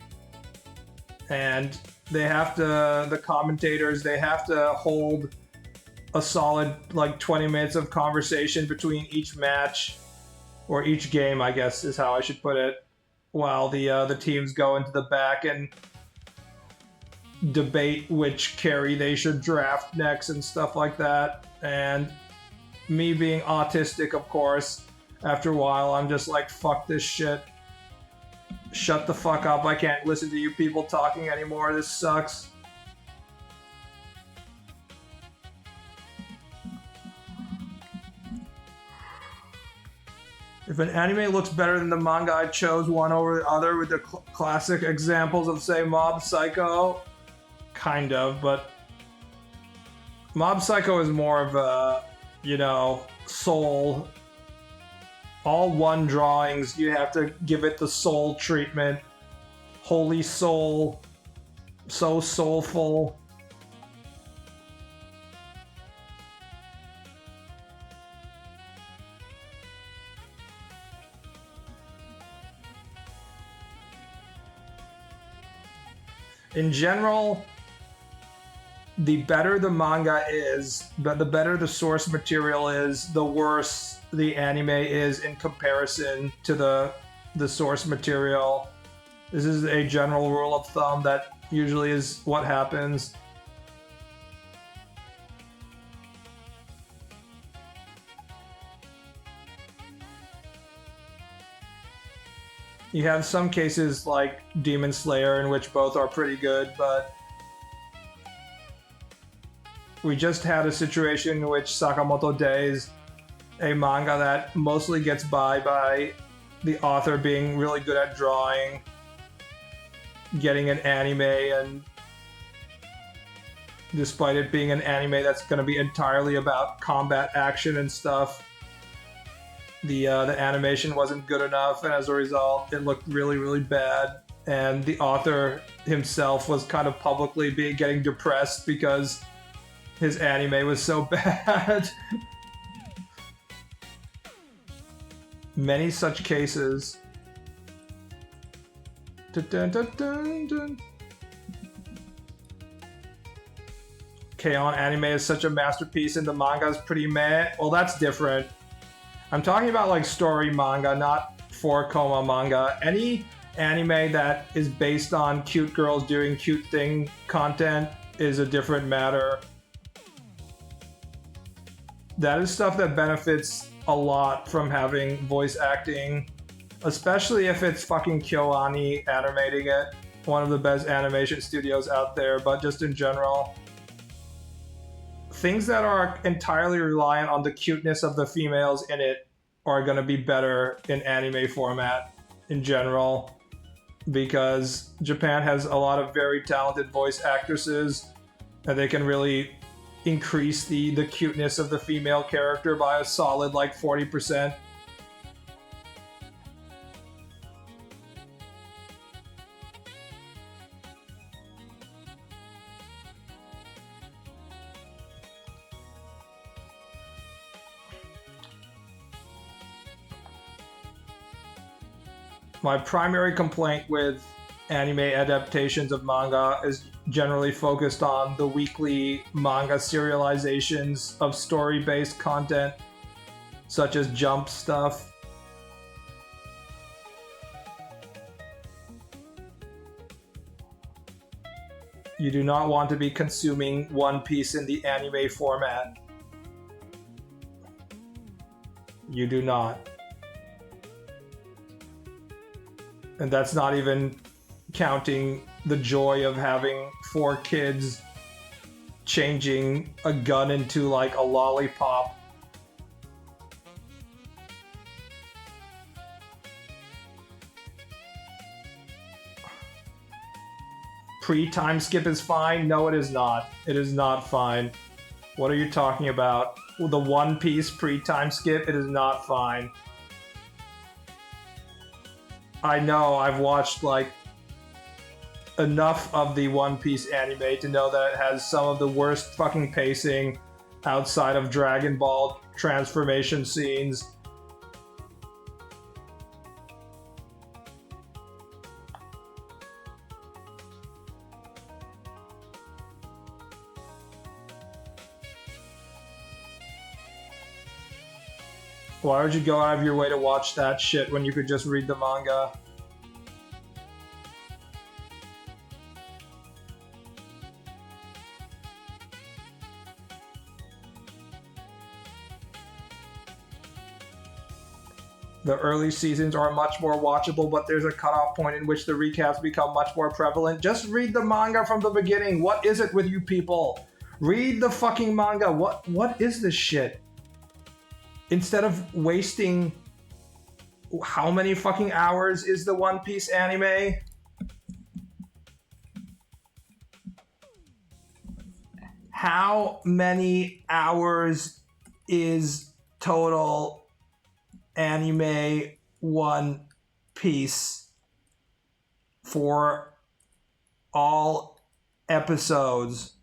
and the commentators, they have to hold a solid like 20 minutes of conversation between each match, or each game, I guess is how I should put it, while the teams go into the back and debate which carry they should draft next and stuff like that. And me being autistic, of course, after a while I'm just like, fuck this shit. Shut the fuck up, I can't listen to you people talking anymore, this sucks. If an anime looks better than the manga, I chose one over the other with the classic examples of, say, Mob Psycho. Kind of, but Mob Psycho is more of a, you know, soul. All one drawings, you have to give it the soul treatment. Holy soul. So soulful. In general, the better the manga is, but the better the source material is, the worse the anime is in comparison to the source material. This is a general rule of thumb that usually is what happens. You have some cases like Demon Slayer in which both are pretty good, but we just had a situation in which Sakamoto Days, a manga that mostly gets by the author being really good at drawing, getting an anime, and despite it being an anime that's going to be entirely about combat action and stuff, the animation wasn't good enough, and as a result, it looked really, really bad. And the author himself was kind of publicly getting depressed because his anime was so bad. Many such cases. Dun, dun, dun, dun, dun. K-On! Anime is such a masterpiece and the manga is pretty meh. Well, that's different. I'm talking about like story manga, not 4-koma manga. Any anime that is based on cute girls doing cute thing content is a different matter. That is stuff that benefits a lot from having voice acting, especially if it's fucking KyoAni animating it, one of the best animation studios out there, but just in general. Things that are entirely reliant on the cuteness of the females in it are going to be better in anime format in general, because Japan has a lot of very talented voice actresses and they can really increase the cuteness of the female character by a solid like 40%. My primary complaint with anime adaptations of manga is generally focused on the weekly manga serializations of story-based content, such as Jump stuff. You do not want to be consuming One Piece in the anime format. You do not. And that's not even counting the joy of having 4 kids changing a gun into like a lollipop. Pre-time skip is fine? No, it is not. It is not fine. What are you talking about? The One Piece pre-time skip? It is not fine. I know, I've watched like enough of the One Piece anime to know that it has some of the worst fucking pacing outside of Dragon Ball transformation scenes. Why would you go out of your way to watch that shit when you could just read the manga? The early seasons are much more watchable, but there's a cutoff point in which the recaps become much more prevalent. Just read the manga from the beginning. What is it with you people? Read the fucking manga. What is this shit? Instead of wasting how many fucking hours is the One Piece anime? How many hours is total anime One Piece for all episodes?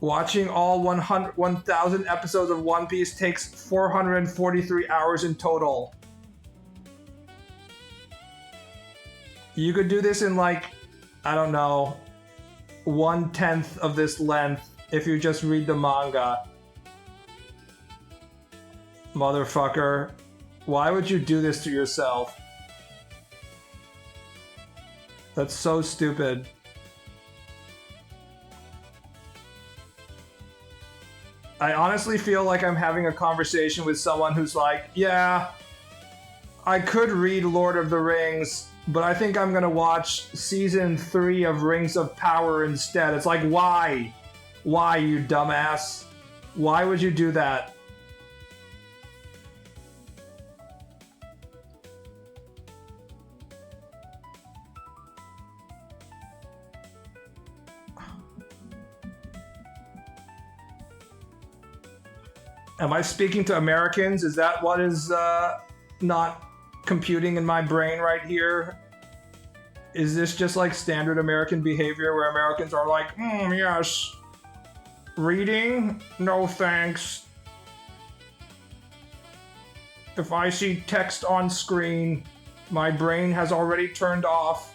Watching all 1,000 episodes of One Piece takes 443 hours in total. You could do this in like, I don't know, 1/10 of this length if you just read the manga. Motherfucker. Why would you do this to yourself? That's so stupid. I honestly feel like I'm having a conversation with someone who's like, yeah, I could read Lord of the Rings, but I think I'm gonna watch season 3 of Rings of Power instead. It's like, why? Why, you dumbass? Why would you do that? Am I speaking to Americans? Is that what is not computing in my brain right here? Is this just like standard American behavior where Americans are like, yes, reading? No thanks. If I see text on screen, my brain has already turned off.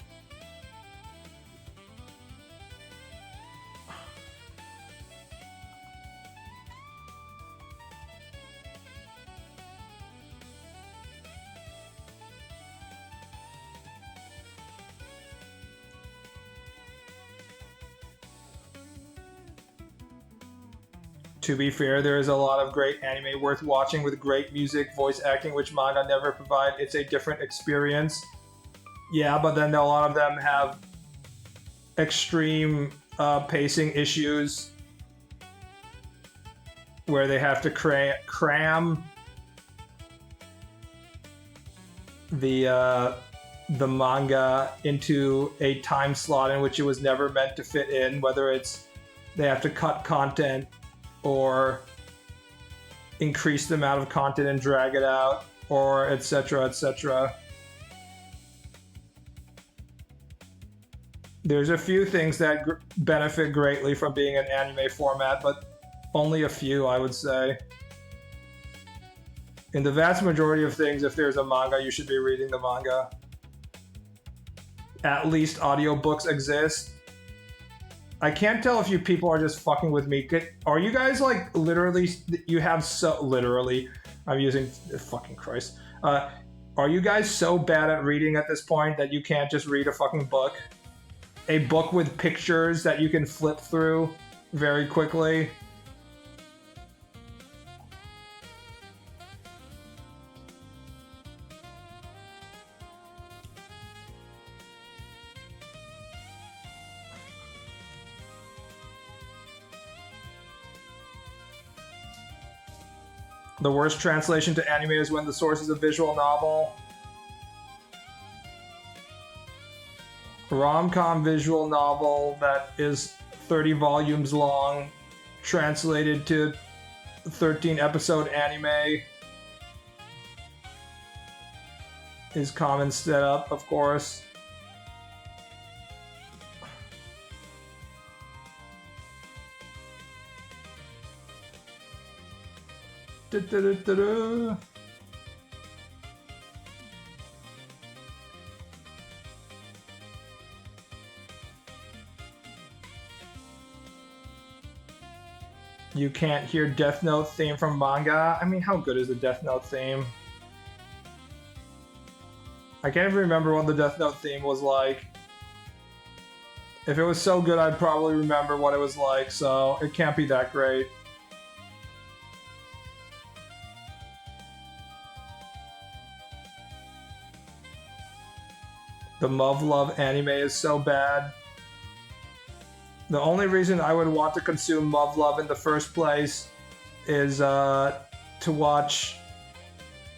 To be fair, there is a lot of great anime worth watching with great music, voice acting, which manga never provide. It's a different experience. Yeah, but then a lot of them have extreme pacing issues where they have to cram the manga into a time slot in which it was never meant to fit in, whether it's they have to cut content or increase the amount of content and drag it out, or etc, etc. There's a few things that benefit greatly from being an anime format, but only a few, I would say. In the vast majority of things, if there's a manga, you should be reading the manga. At least audiobooks exist. I can't tell if you people are just fucking with me. Are you guys like literally, you have so, literally, I'm using, fucking Christ. Are you guys so bad at reading at this point that you can't just read a fucking book? A book with pictures that you can flip through very quickly? The worst translation to anime is when the source is a visual novel. Rom-com visual novel that is 30 volumes long, translated to 13-episode anime is common setup, of course. You can't hear Death Note theme from manga? I mean, how good is the Death Note theme? I can't even remember what the Death Note theme was like. If it was so good, I'd probably remember what it was like, so it can't be that great. The Muv-Luv anime is so bad. The only reason I would want to consume Muv-Luv in the first place is to watch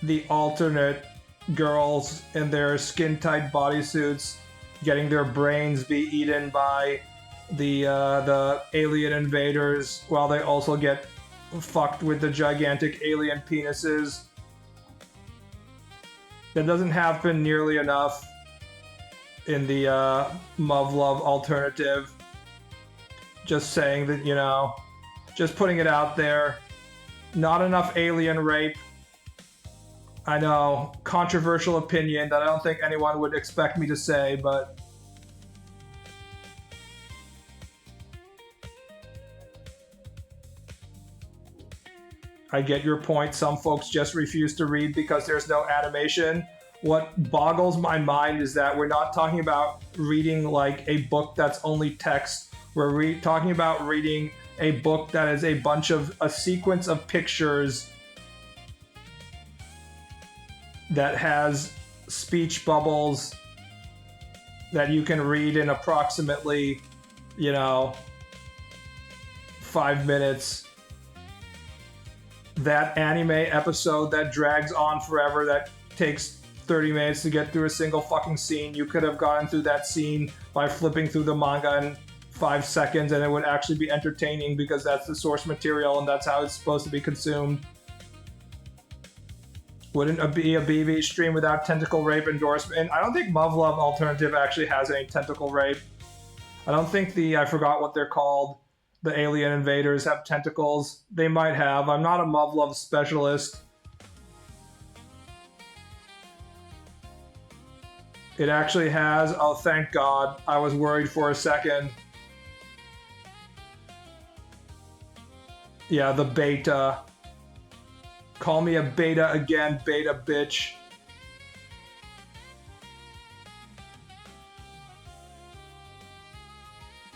the alternate girls in their skin-tight bodysuits getting their brains be eaten by the alien invaders, while they also get fucked with the gigantic alien penises. That doesn't happen nearly enough in the Muv-Luv alternative. Just saying that, you know, just putting it out there. Not enough alien rape. I know, controversial opinion that I don't think anyone would expect me to say, but I get your point. Some folks just refuse to read because there's no animation. What boggles my mind is that we're not talking about reading like a book that's only text. We're talking about reading a book that is a sequence of pictures that has speech bubbles that you can read in approximately, 5 minutes. That anime episode that drags on forever, that takes 30 minutes to get through a single fucking scene, you could have gotten through that scene by flipping through the manga in 5 seconds, and it would actually be entertaining because that's the source material and that's how it's supposed to be consumed. Wouldn't it be a BB stream without tentacle rape endorsement? And I don't think Muv-Luv Alternative actually has any tentacle rape. I don't think I forgot what they're called, the alien invaders have tentacles. They might have. I'm not a Muv-Luv specialist. It actually has. Oh, thank God. I was worried for a second. Yeah, the beta. Call me a beta again, beta bitch.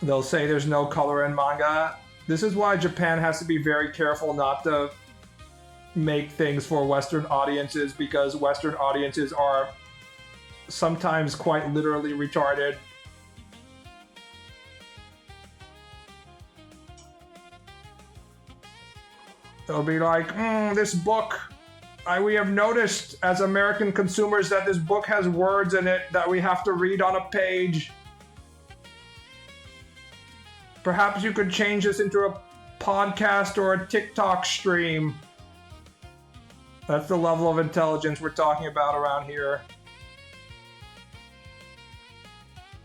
They'll say there's no color in manga. This is why Japan has to be very careful not to make things for Western audiences, because Western audiences are sometimes quite literally retarded. They'll be like, this book, we have noticed as American consumers that this book has words in it that we have to read on a page. Perhaps you could change this into a podcast or a TikTok stream. That's the level of intelligence we're talking about around here.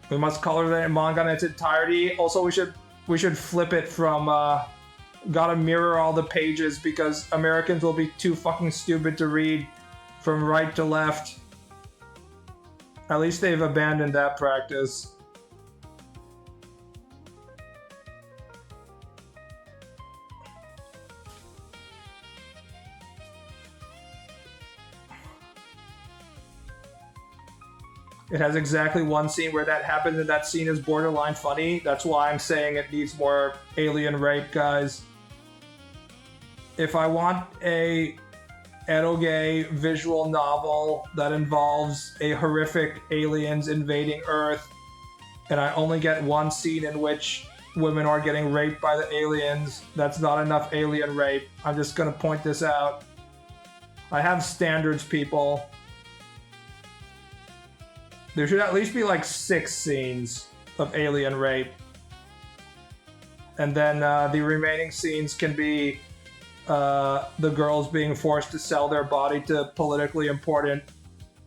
We must color the manga in its entirety. Also, we should flip it from gotta mirror all the pages, because Americans will be too fucking stupid to read from right to left. At least they've abandoned that practice. It has exactly one scene where that happens, and that scene is borderline funny. That's why I'm saying it needs more alien rape, guys. If I want a eroge visual novel that involves a horrific aliens invading Earth, and I only get one scene in which women are getting raped by the aliens, that's not enough alien rape. I'm just gonna point this out. I have standards, people. There should at least be like 6 scenes of alien rape. And then the remaining scenes can be the girls being forced to sell their body to politically important,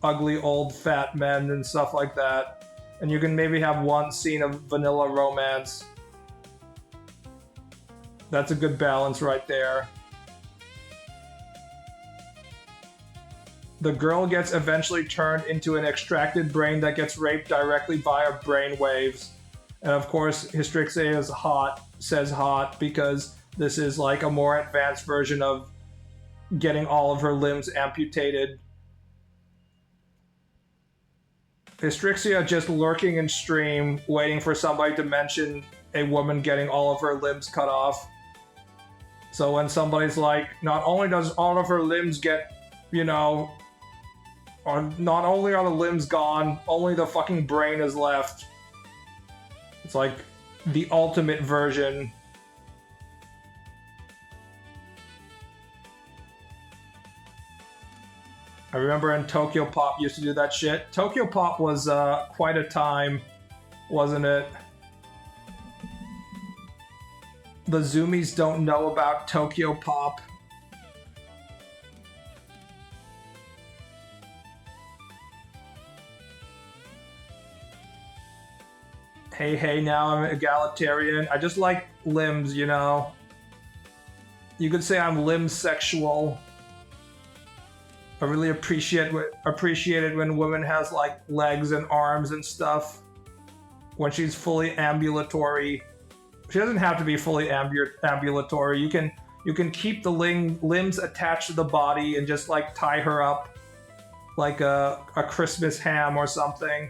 ugly, old, fat men and stuff like that. And you can maybe have one scene of vanilla romance. That's a good balance right there. The girl gets eventually turned into an extracted brain that gets raped directly via brain waves. And of course, Hystrixia is hot, says hot, because this is like a more advanced version of getting all of her limbs amputated. Hystrixia just lurking in stream, waiting for somebody to mention a woman getting all of her limbs cut off. So when somebody's like, not only does all of her limbs get, or not only are the limbs gone, only the fucking brain is left. It's like the ultimate version. I remember in Tokyo Pop used to do that shit. Tokyo Pop was quite a time, wasn't it? The Zoomies don't know about Tokyo Pop. Hey, hey, now I'm egalitarian. I just like limbs, you know? You could say I'm limb sexual. I really appreciate it when women has like legs and arms and stuff. When she's fully ambulatory. She doesn't have to be fully ambulatory. You can keep the limbs attached to the body and just like tie her up like a Christmas ham or something.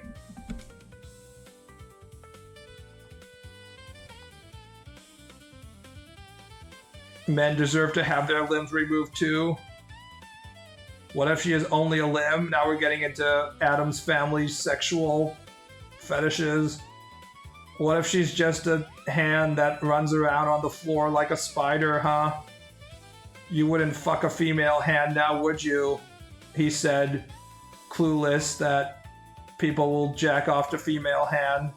Men deserve to have their limbs removed too. What if she is only a limb? Now we're getting into Addams Family's sexual fetishes. What if she's just a hand that runs around on the floor like a spider, huh? You wouldn't fuck a female hand now, would you? He said, clueless that people will jack off to female hand.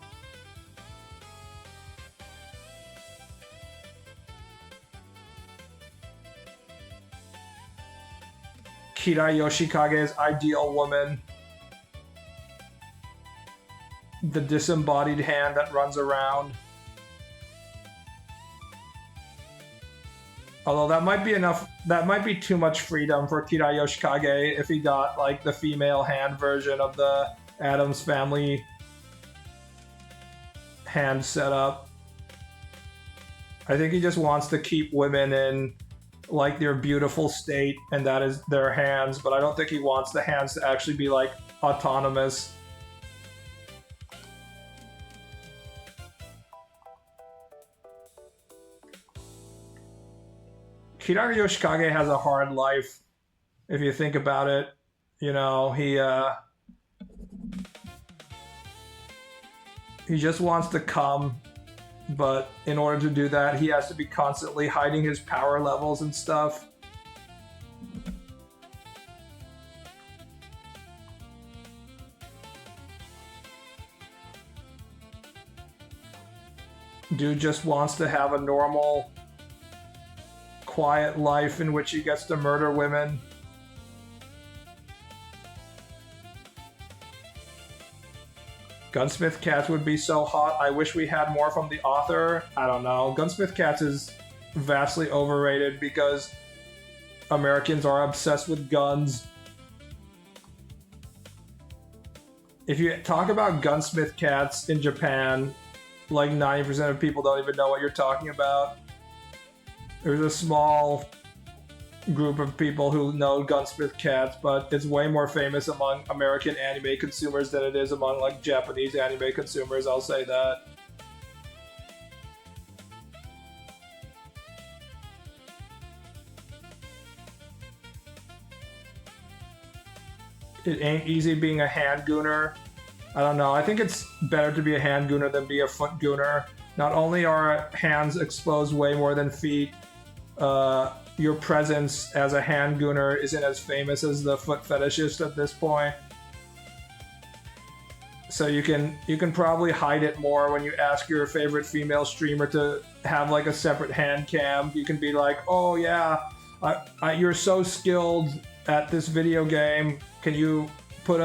Kira Yoshikage's ideal woman. The disembodied hand that runs around. Although that might be too much freedom for Kira Yoshikage if he got like the female hand version of the Addams Family hand setup. I think he just wants to keep women in like their beautiful state, and that is their hands, but I don't think he wants the hands to actually be like autonomous. Kira Yoshikage has a hard life, if you think about it. You know, he just wants to come, but in order to do that, he has to be constantly hiding his power levels and stuff. Dude just wants to have a normal, quiet life in which he gets to murder women. Gunsmith Cats would be so hot. I wish we had more from the author. I don't know. Gunsmith Cats is vastly overrated because Americans are obsessed with guns. If you talk about Gunsmith Cats in Japan, like 90% of people don't even know what you're talking about. There's a small group of people who know Gunsmith Cats, but it's way more famous among American anime consumers than it is among like Japanese anime consumers, I'll say that. It ain't easy being a hand gooner. I don't know, I think it's better to be a hand gooner than be a foot gooner. Not only are hands exposed way more than feet, your presence as a hand gooner isn't as famous as the foot fetishist at this point. So you can probably hide it more when you ask your favorite female streamer to have like a separate hand cam. You can be like, oh yeah, you're so skilled at this video game. Can you put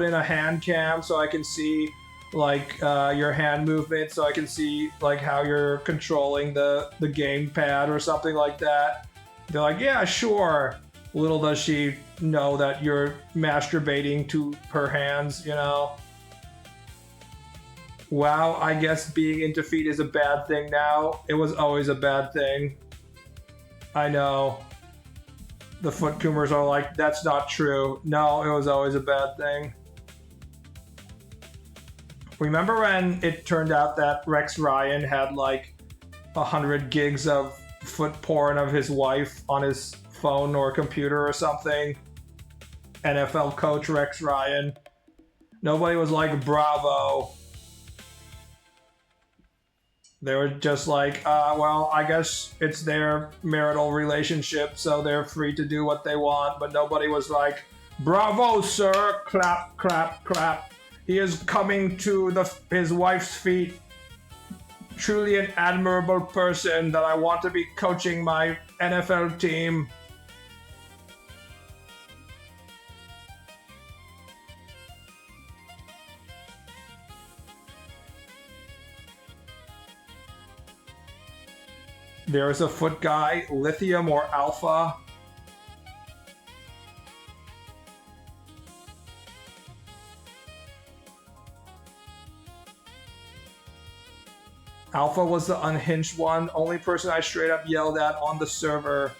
in a hand cam so I can see like your hand movement, so I can see like how you're controlling the gamepad or something like that. They're like, yeah, sure. Little does she know that you're masturbating to her hands, you know? Wow, I guess being into feet is a bad thing now. It was always a bad thing. I know. The foot coomers are like, that's not true. No, it was always a bad thing. Remember when it turned out that Rex Ryan had like 100 gigs of foot porn of his wife on his phone or computer or something? NFL coach Rex Ryan. Nobody was like, bravo. They were just like, well, I guess it's their marital relationship, so they're free to do what they want. But nobody was like, Bravo, sir! Clap, clap, clap. He is coming to his wife's feet. Truly an admirable person that I want to be coaching my NFL team. There is a foot guy, lithium or alpha. Alpha was the unhinged one, only person I straight up yelled at on the server.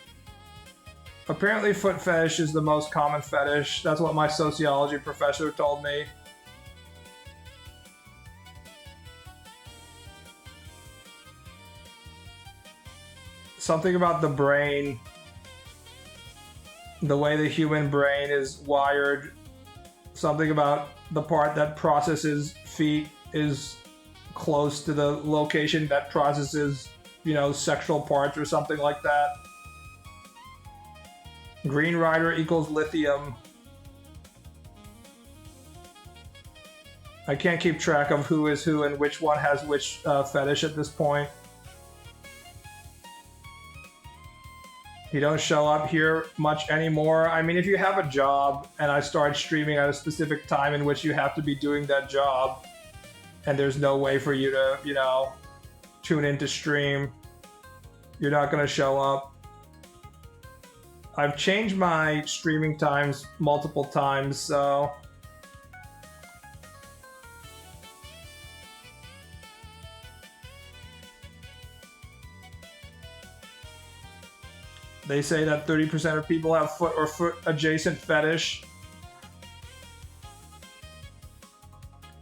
Apparently foot fetish is the most common fetish. That's what my sociology professor told me. Something about the brain, the way the human brain is wired, something about the part that processes feet is close to the location that processes, sexual parts or something like that. Green Rider equals lithium. I can't keep track of who is who and which one has which fetish at this point. You don't show up here much anymore. I mean, if you have a job and I start streaming at a specific time in which you have to be doing that job, and there's no way for you to, tune in to stream, you're not going to show up. I've changed my streaming times multiple times, so... They say that 30% of people have foot or foot-adjacent fetish.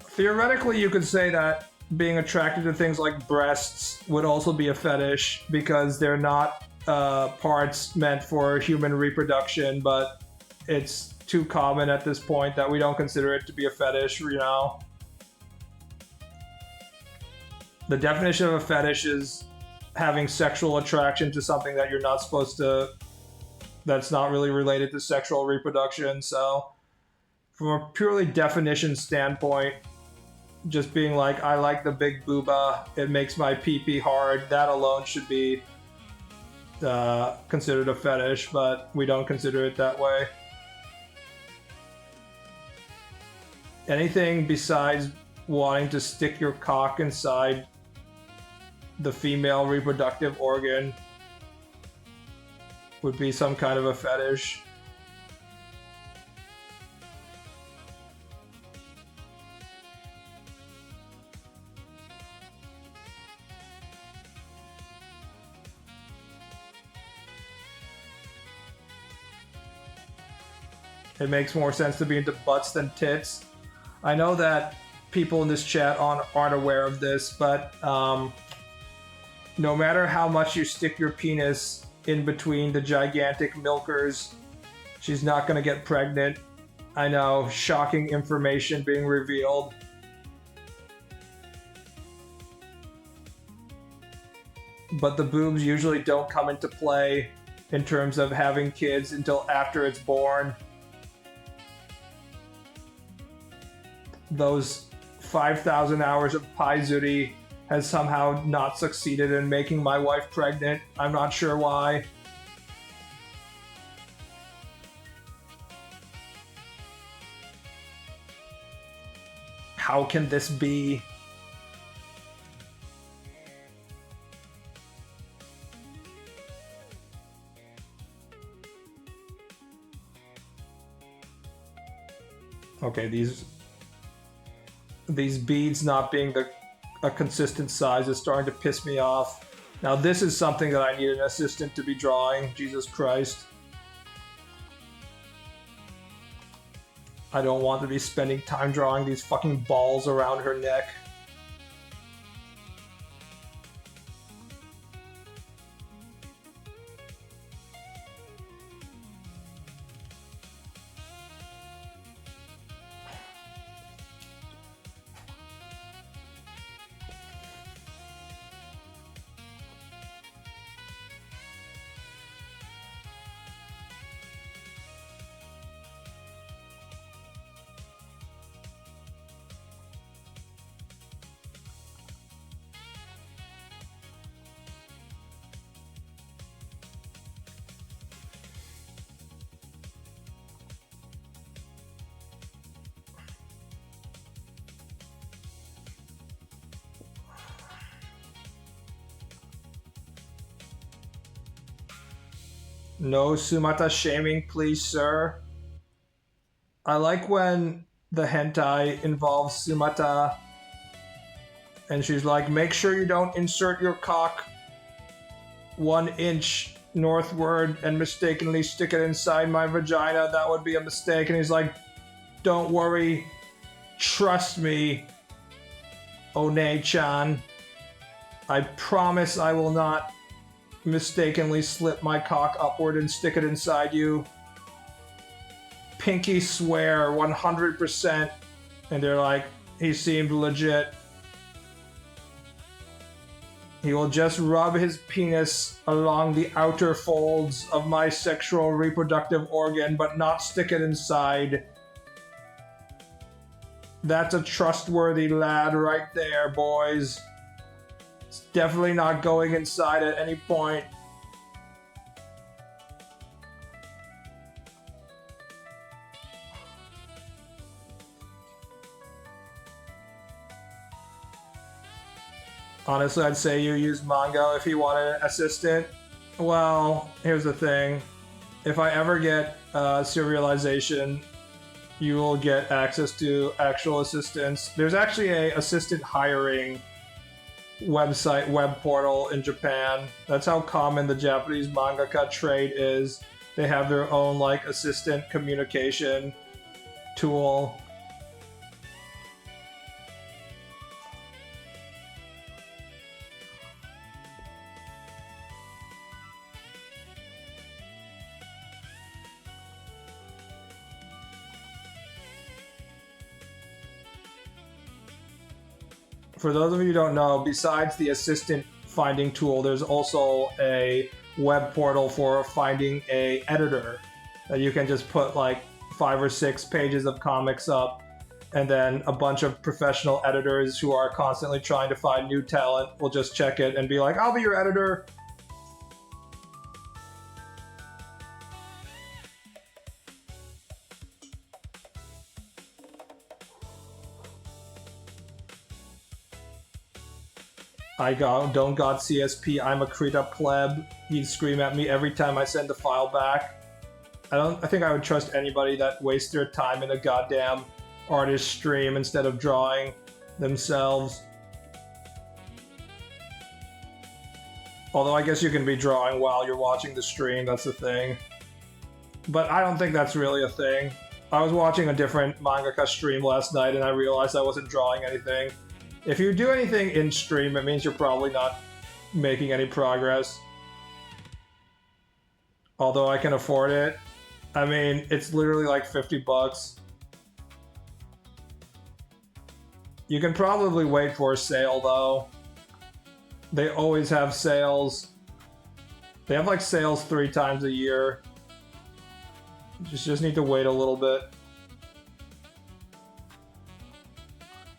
Theoretically, you could say that being attracted to things like breasts would also be a fetish because they're not parts meant for human reproduction, but it's too common at this point that we don't consider it to be a fetish, The definition of a fetish is having sexual attraction to something that you're not supposed to, that's not really related to sexual reproduction. So from a purely definition standpoint, just being like, I like the big booba, it makes my pee-pee hard, that alone should be considered a fetish, but we don't consider it that way. Anything besides wanting to stick your cock inside the female reproductive organ would be some kind of a fetish. It makes more sense to be into butts than tits. I know that people in this chat aren't aware of this, but no matter how much you stick your penis in between the gigantic milkers, she's not going to get pregnant. I know, shocking information being revealed. But the boobs usually don't come into play in terms of having kids until after it's born. Those 5,000 hours of Paizuti has somehow not succeeded in making my wife pregnant. I'm not sure why. How can this be? Okay, these beads not being a consistent size is starting to piss me off. Now this is something that I need an assistant to be drawing. Jesus Christ. I don't want to be spending time drawing these fucking balls around her neck. No Sumata shaming, please, sir. I like when the hentai involves Sumata and she's like, make sure you don't insert your cock 1 inch northward and mistakenly stick it inside my vagina. That would be a mistake. And he's like, don't worry. Trust me, One-chan. I promise I will not mistakenly slip my cock upward and stick it inside you. Pinky swear, 100%. And they're like, he seemed legit. He will just rub his penis along the outer folds of my sexual reproductive organ, but not stick it inside. That's a trustworthy lad right there, boys. It's definitely not going inside at any point. Honestly, I'd say you use Mongo if you wanted an assistant. Well, here's the thing. If I ever get serialization, you will get access to actual assistants. There's actually a assistant hiring website, web portal in Japan. That's how common the Japanese mangaka trade is. They have their own like assistant communication tool. For those of you who don't know, besides the assistant finding tool, there's also a web portal for finding a editor that you can just put like 5 or 6 pages of comics up, and then a bunch of professional editors who are constantly trying to find new talent will just check it and be like, I'll be your editor. Don't got CSP, I'm a Krita pleb. He'd scream at me every time I send the file back. I think I would trust anybody that wastes their time in a goddamn artist stream instead of drawing themselves. Although I guess you can be drawing while you're watching the stream, that's the thing. But I don't think that's really a thing. I was watching a different mangaka stream last night and I realized I wasn't drawing anything. If you do anything in stream, it means you're probably not making any progress. Although I can afford it. I mean, it's literally like $50. You can probably wait for a sale though. They always have sales. They have like sales 3 times a year. You just need to wait a little bit.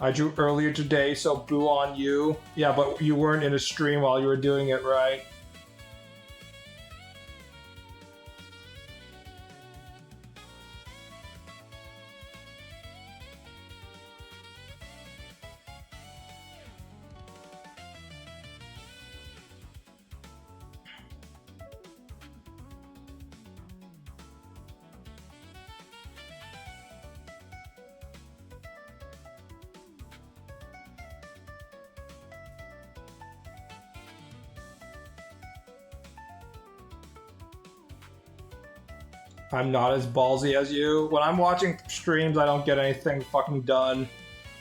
I drew earlier today, so boo on you. Yeah, but you weren't in a stream while you were doing it, right? I'm not as ballsy as you. When I'm watching streams, I don't get anything fucking done.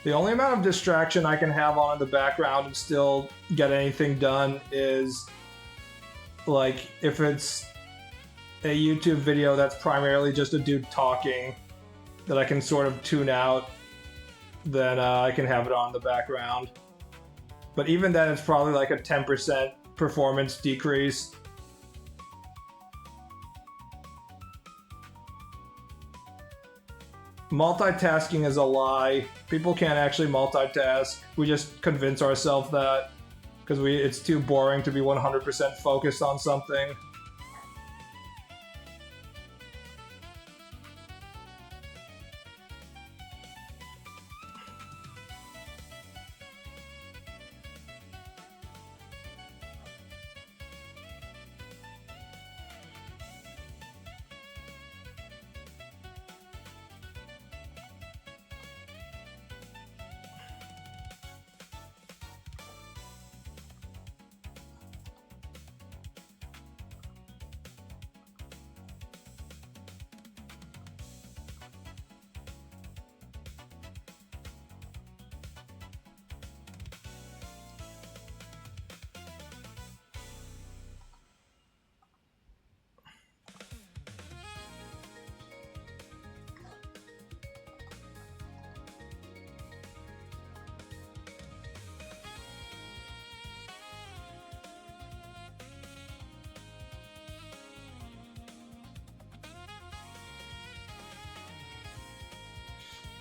The only amount of distraction I can have on in the background and still get anything done is like if it's a YouTube video that's primarily just a dude talking that I can sort of tune out, then I can have it on in the background. But even then, it's probably like a 10% performance decrease. Multitasking is a lie. People can't actually multitask. We just convince ourselves that because it's too boring to be 100% focused on something.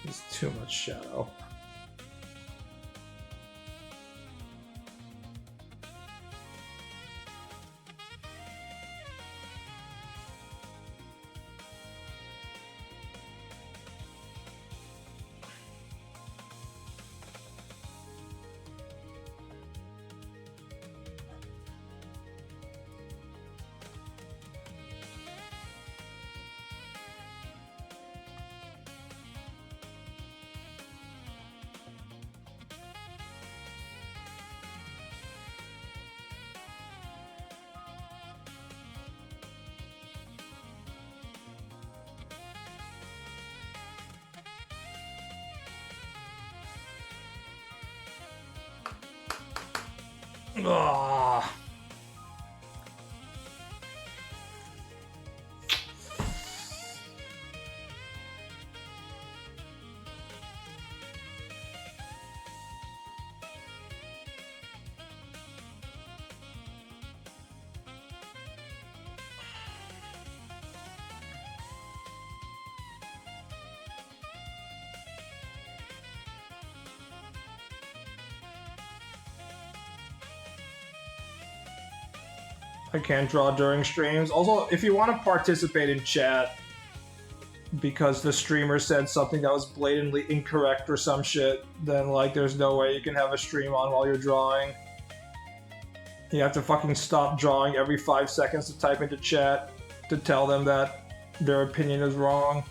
There's too much shadow. Ugh. I can't draw during streams. Also, if you want to participate in chat because the streamer said something that was blatantly incorrect or some shit, then like there's no way you can have a stream on while you're drawing. You have to fucking stop drawing every 5 seconds to type into chat to tell them that their opinion is wrong.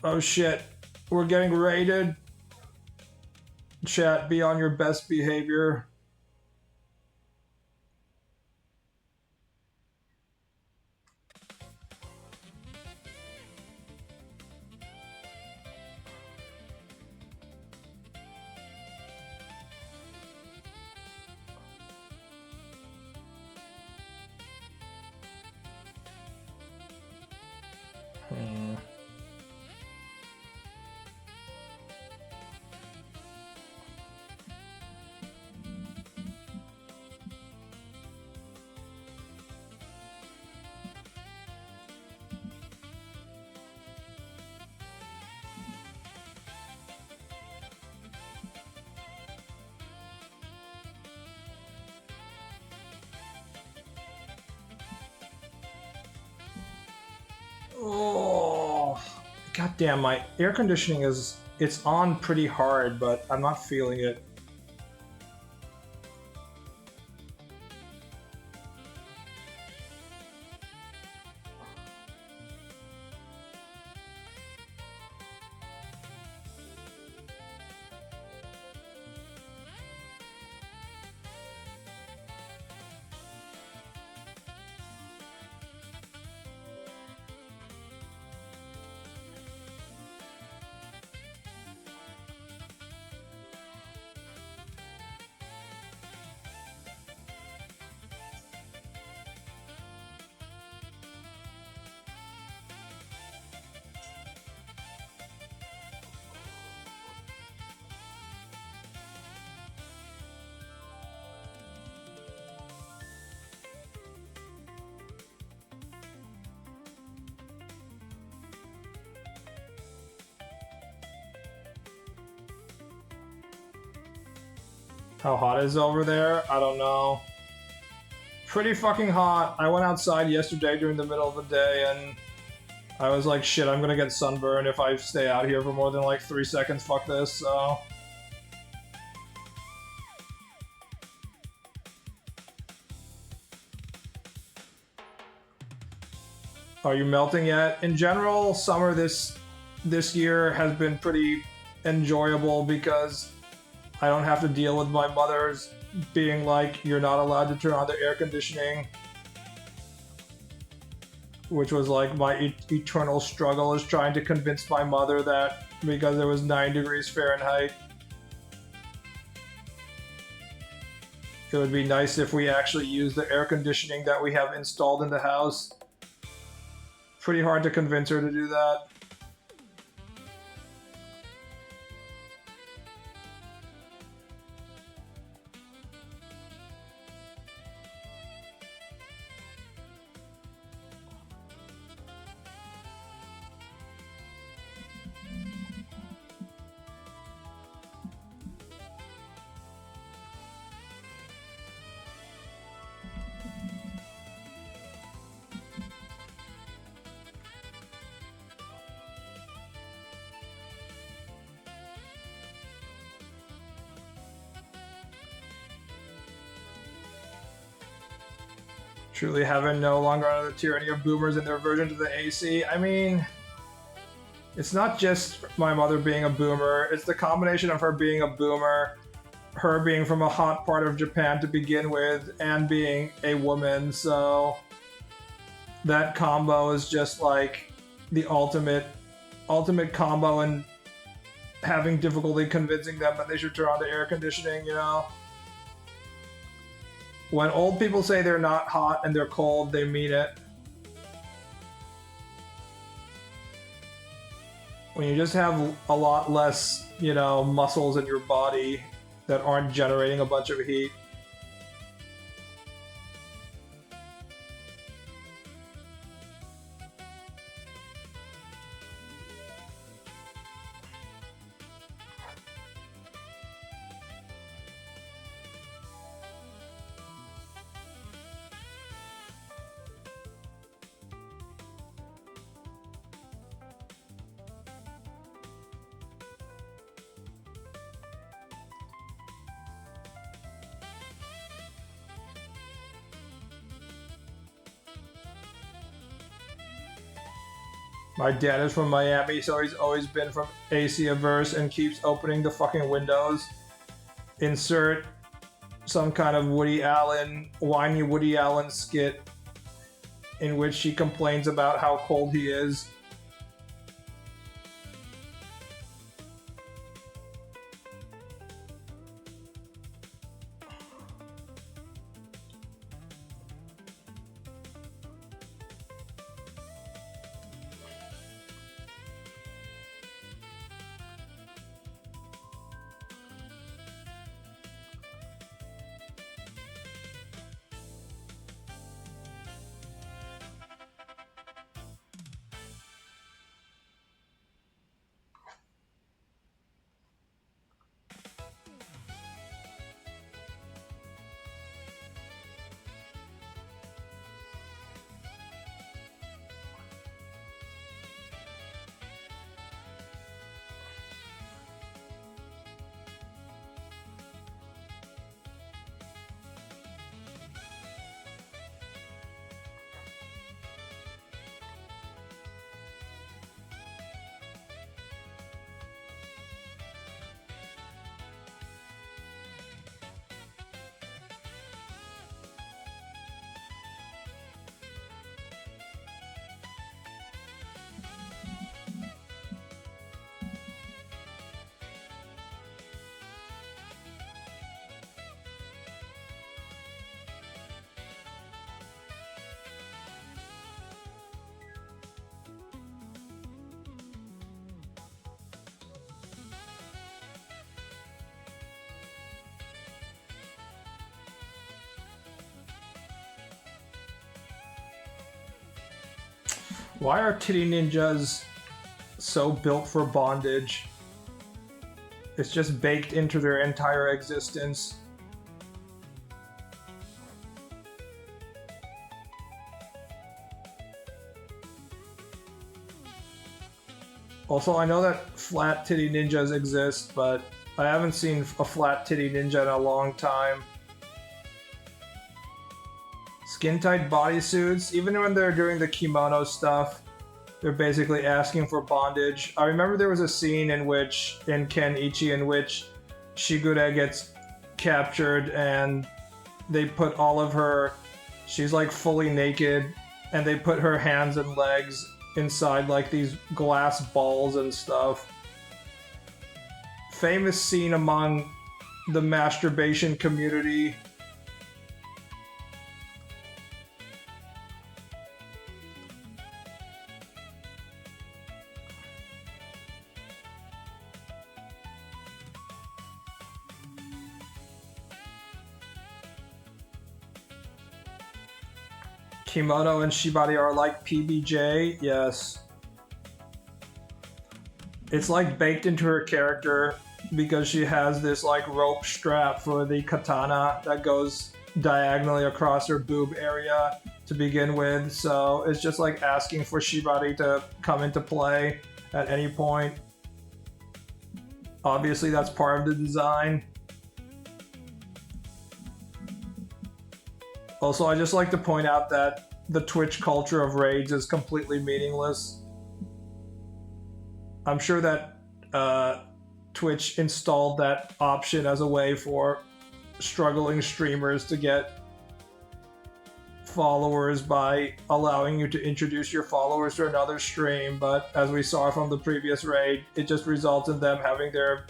Oh shit, we're getting raided. Chat, be on your best behavior. Oh, goddamn! My air conditioning it's on pretty hard, but I'm not feeling it. How hot is it over there? I don't know. Pretty fucking hot. I went outside yesterday during the middle of the day and I was like, shit, I'm gonna get sunburned if I stay out here for more than like 3 seconds. Fuck this, so... Are you melting yet? In general, summer this this year has been pretty enjoyable because I don't have to deal with my mother's being like, you're not allowed to turn on the air conditioning, which was like my eternal struggle, is trying to convince my mother that because it was 9 degrees Fahrenheit, it would be nice if we actually use the air conditioning that we have installed in the house. Pretty hard to convince her to do that. Truly heaven, no longer under the tyranny of boomers and their aversion to the AC. I mean, it's not just my mother being a boomer, it's the combination of her being a boomer, her being from a hot part of Japan to begin with, and being a woman, so that combo is just like the ultimate combo, and having difficulty convincing them that they should turn on the air conditioning, you know? When old people say they're not hot and they're cold, they mean it. When you just have a lot less, you know, muscles in your body that aren't generating a bunch of heat. My dad is from Miami, so he's always been from AC averse and keeps opening the fucking windows. Insert some kind of whiny Woody Allen skit in which she complains about how cold he is. Why are titty ninjas so built for bondage? It's just baked into their entire existence. Also, I know that flat titty ninjas exist, but I haven't seen a flat titty ninja in a long time. Skin-tight bodysuits, even when they're doing the kimono stuff, They're basically asking for bondage. I remember there was a scene in Ken Ichi, in which Shigure gets captured and they put all of her, she's like fully naked, and they put her hands and legs inside like these glass balls and stuff. Famous scene among the masturbation community. Kimono and Shibari are like PBJ, yes. It's like baked into her character because she has this like rope strap for the katana that goes diagonally across her boob area to begin with. So it's just like asking for Shibari to come into play at any point. Obviously that's part of the design. Also, I just like to point out that the Twitch culture of raids is completely meaningless. I'm sure that Twitch installed that option as a way for struggling streamers to get followers by allowing you to introduce your followers to another stream, but as we saw from the previous raid, it just results in them having their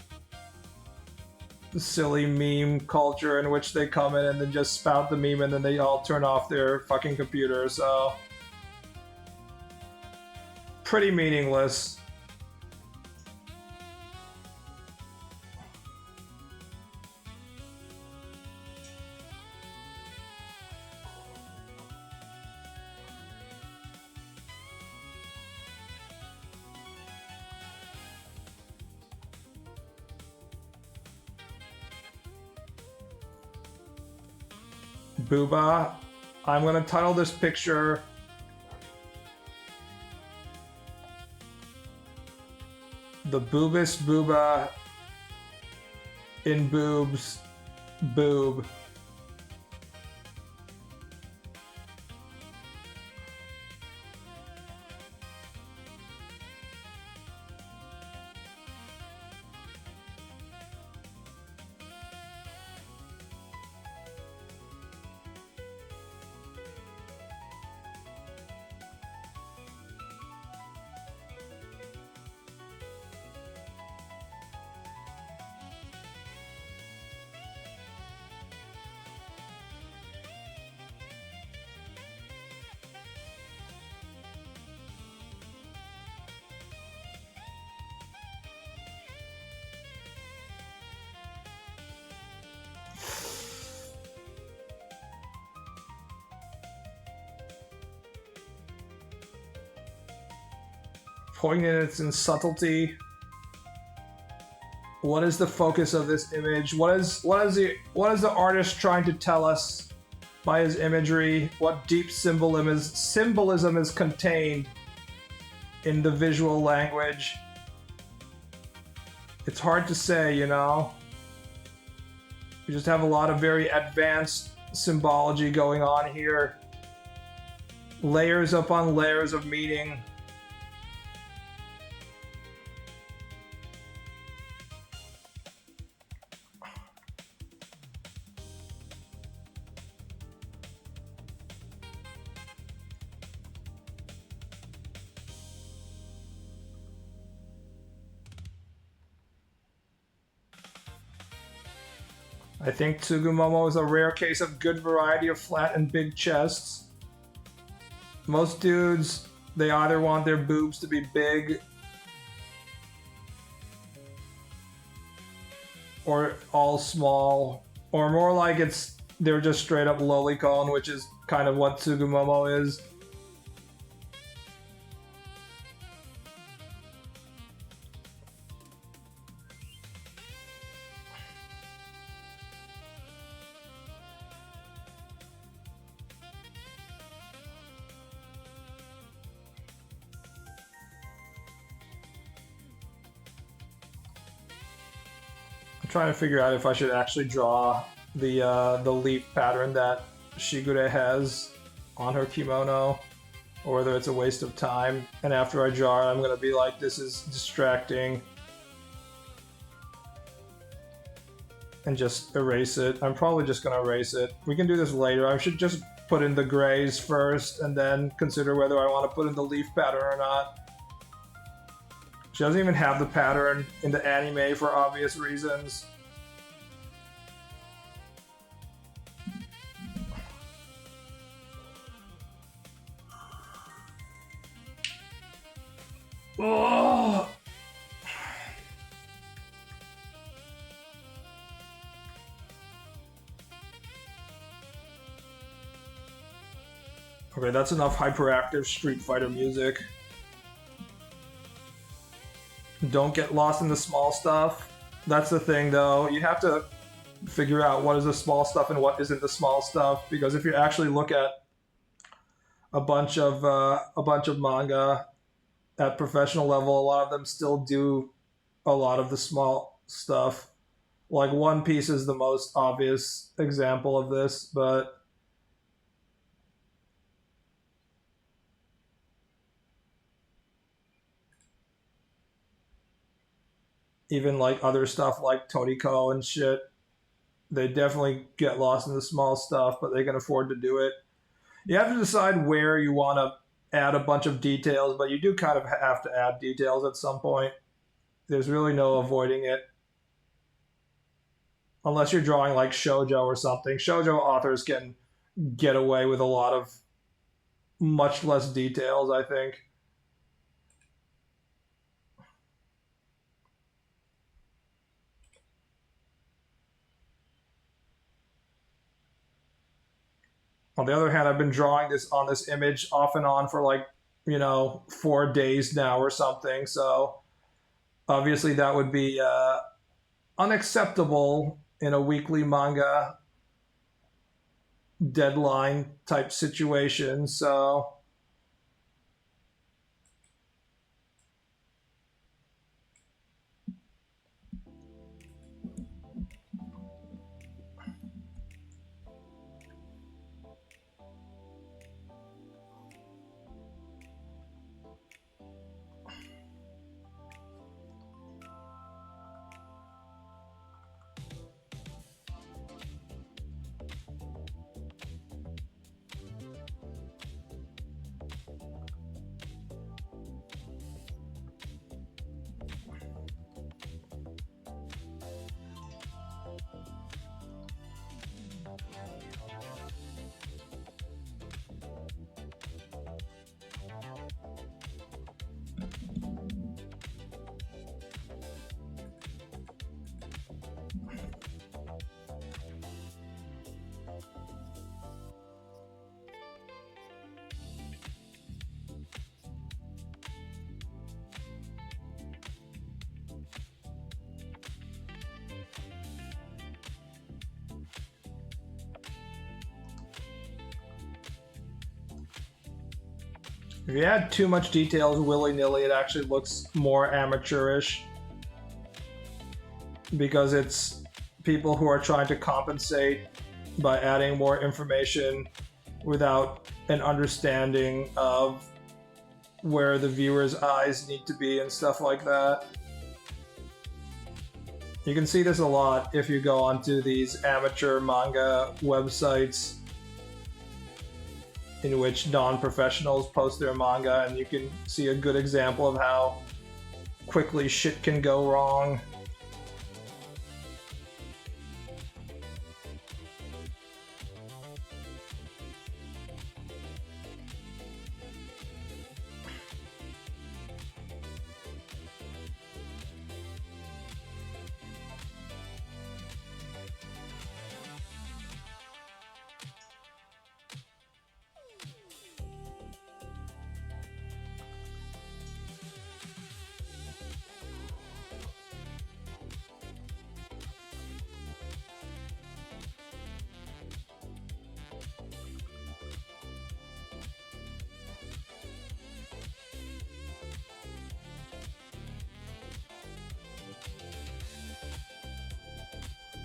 silly meme culture in which they come in and then just spout the meme and then they all turn off their fucking computer, so pretty meaningless. Booba. I'm gonna title this picture The Boobest Booba in Boob's Boob. Poignance and subtlety. What is the focus of this image? What is the artist trying to tell us by his imagery? What deep symbolism is contained in the visual language? It's hard to say, you know? We just have a lot of very advanced symbology going on here. Layers upon layers of meaning. I think Tsugumomo is a rare case of good variety of flat and big chests. Most dudes, they either want their boobs to be big or all small, or more like they're just straight up lolicon, which is kind of what Tsugumomo is. Trying to figure out if I should actually draw the leaf pattern that Shigure has on her kimono. or whether it's a waste of time. And after I draw it, I'm gonna be like, this is distracting, and just erase it. I'm probably just gonna erase it. We can do this later. I should just put in the grays first and then consider whether I want to put in the leaf pattern or not. She doesn't even have the pattern in the anime for obvious reasons. Oh. Okay, that's enough hyperactive Street Fighter music. Don't get lost in the small stuff. That's the thing, though. You have to figure out what is the small stuff and what isn't the small stuff, because if you actually look at a bunch of manga at professional level, a lot of them still do a lot of the small stuff. Like One Piece is the most obvious example of this, but even like other stuff like Toriko and shit, they definitely get lost in the small stuff, but they can afford to do it. You have to decide where you want to add a bunch of details, but you do kind of have to add details at some point. There's really no avoiding it. Unless you're drawing like shoujo or something. Shoujo authors can get away with a lot of much less details, I think. On the other hand, I've been drawing this on this image off and on for like, 4 days now or something. So obviously that would be unacceptable in a weekly manga deadline type situation. So if you add too much details willy-nilly, it actually looks more amateurish, because it's people who are trying to compensate by adding more information without an understanding of where the viewer's eyes need to be and stuff like that. You can see this a lot if you go onto these amateur manga websites in which non-professionals post their manga, and you can see a good example of how quickly shit can go wrong.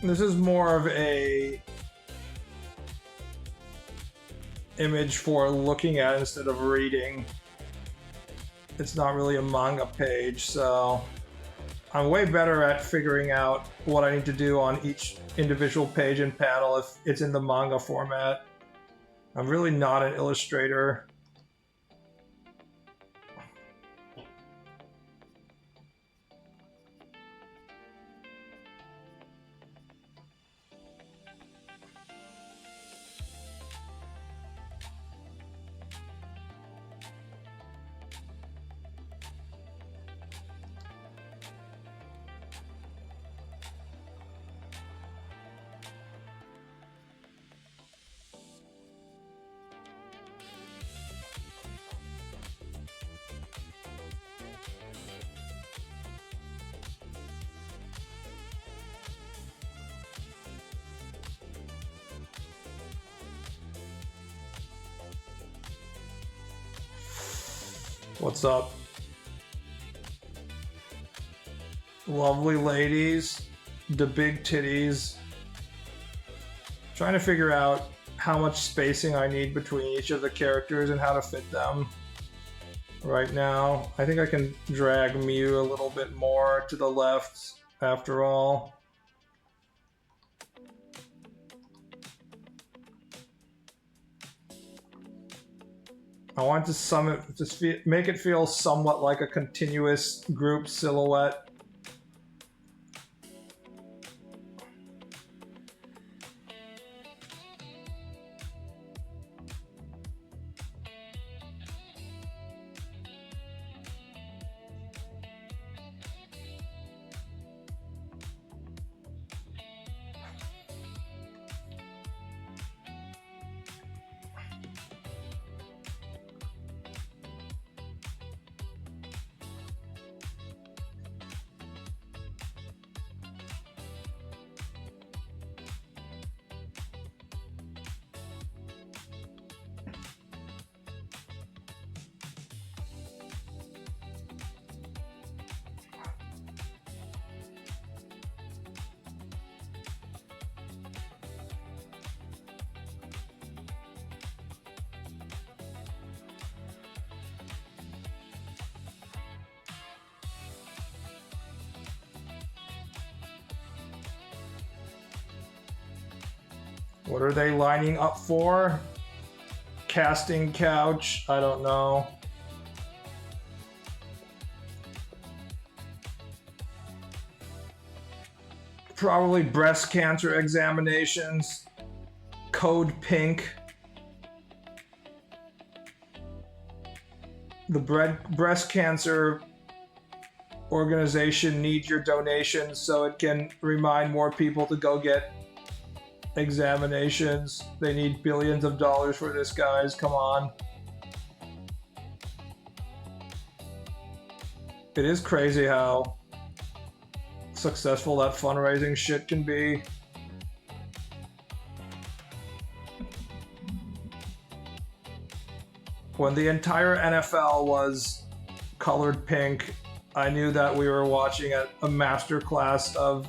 This is more of a image for looking at instead of reading. It's not really a manga page, so I'm way better at figuring out what I need to do on each individual page and panel if it's in the manga format. I'm really not an illustrator. What's up? Lovely ladies, the big titties. Trying to figure out how much spacing I need between each of the characters and how to fit them right now. I think I can drag Mew a little bit more to the left after all. I want to make it feel somewhat like a continuous group silhouette. What are they lining up for? Casting couch? I don't know. Probably breast cancer examinations. Code Pink. The breast cancer organization needs your donations so it can remind more people to go get examinations. They need billions of dollars for this, guys. Come on. It is crazy how successful that fundraising shit can be. When the entire NFL was colored pink, I knew that we were watching a masterclass of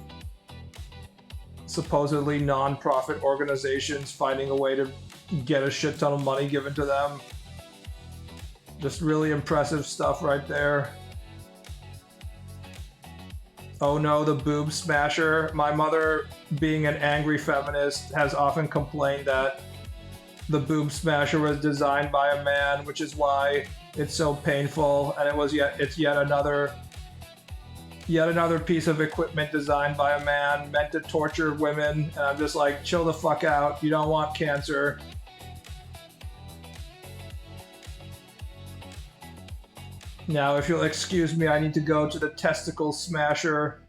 supposedly non-profit organizations finding a way to get a shit ton of money given to them. Just really impressive stuff right there. Oh no, the boob smasher. My mother, being an angry feminist, has often complained that the boob smasher was designed by a man, which is why it's so painful, and it's yet another piece of equipment designed by a man meant to torture women. And I'm just like, chill the fuck out. You don't want cancer. Now, if you'll excuse me, I need to go to the testicle smasher.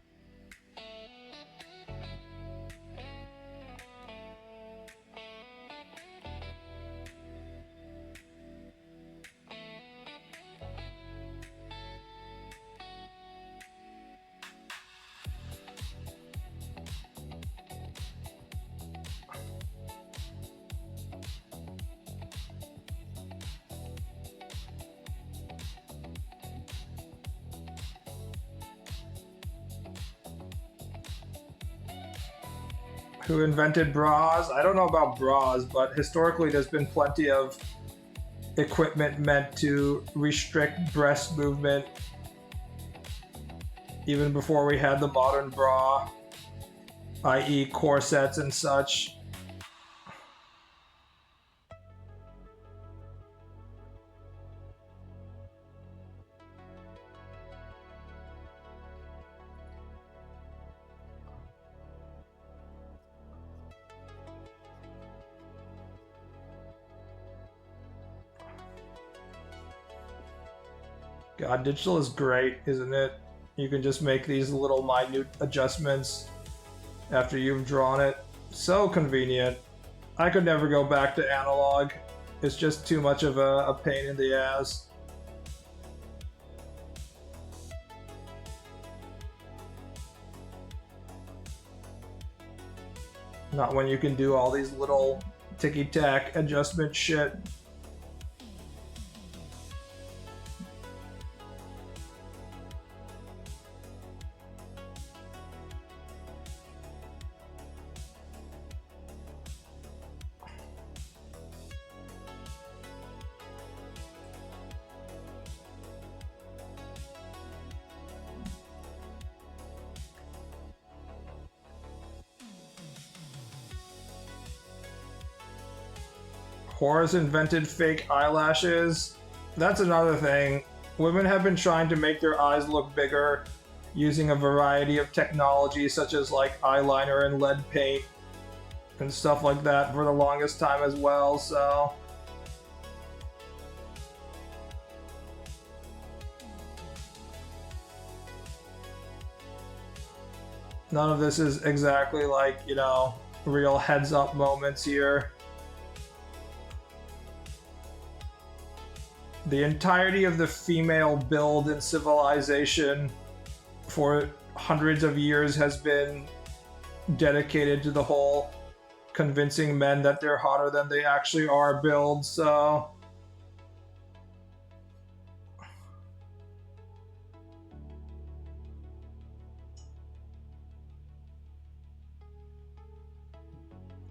Who invented bras? I don't know about bras, but historically there's been plenty of equipment meant to restrict breast movement even before we had the modern bra, i.e. corsets and such. God, digital is great, isn't it? You can just make these little minute adjustments after you've drawn it. So convenient. I could never go back to analog. It's just too much of a pain in the ass. Not when you can do all these little ticky-tack adjustment shit. Whores invented fake eyelashes. That's another thing. Women have been trying to make their eyes look bigger using a variety of technology such as like eyeliner and lead paint and stuff like that for the longest time as well, so... None of this is exactly like, you know, real heads-up moments here. The entirety of the female build in civilization for hundreds of years has been dedicated to the whole convincing men that they're hotter than they actually are build, so...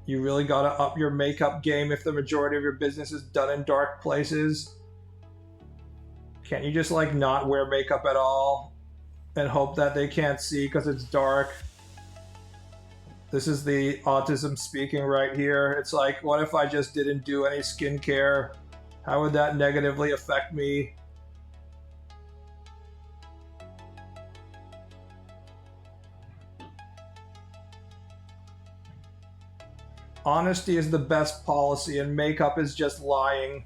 You really gotta up your makeup game if the majority of your business is done in dark places. Can't you just like not wear makeup at all and hope that they can't see because it's dark? This is the autism speaking right here. It's like, what if I just didn't do any skincare? How would that negatively affect me? Honesty is the best policy and makeup is just lying.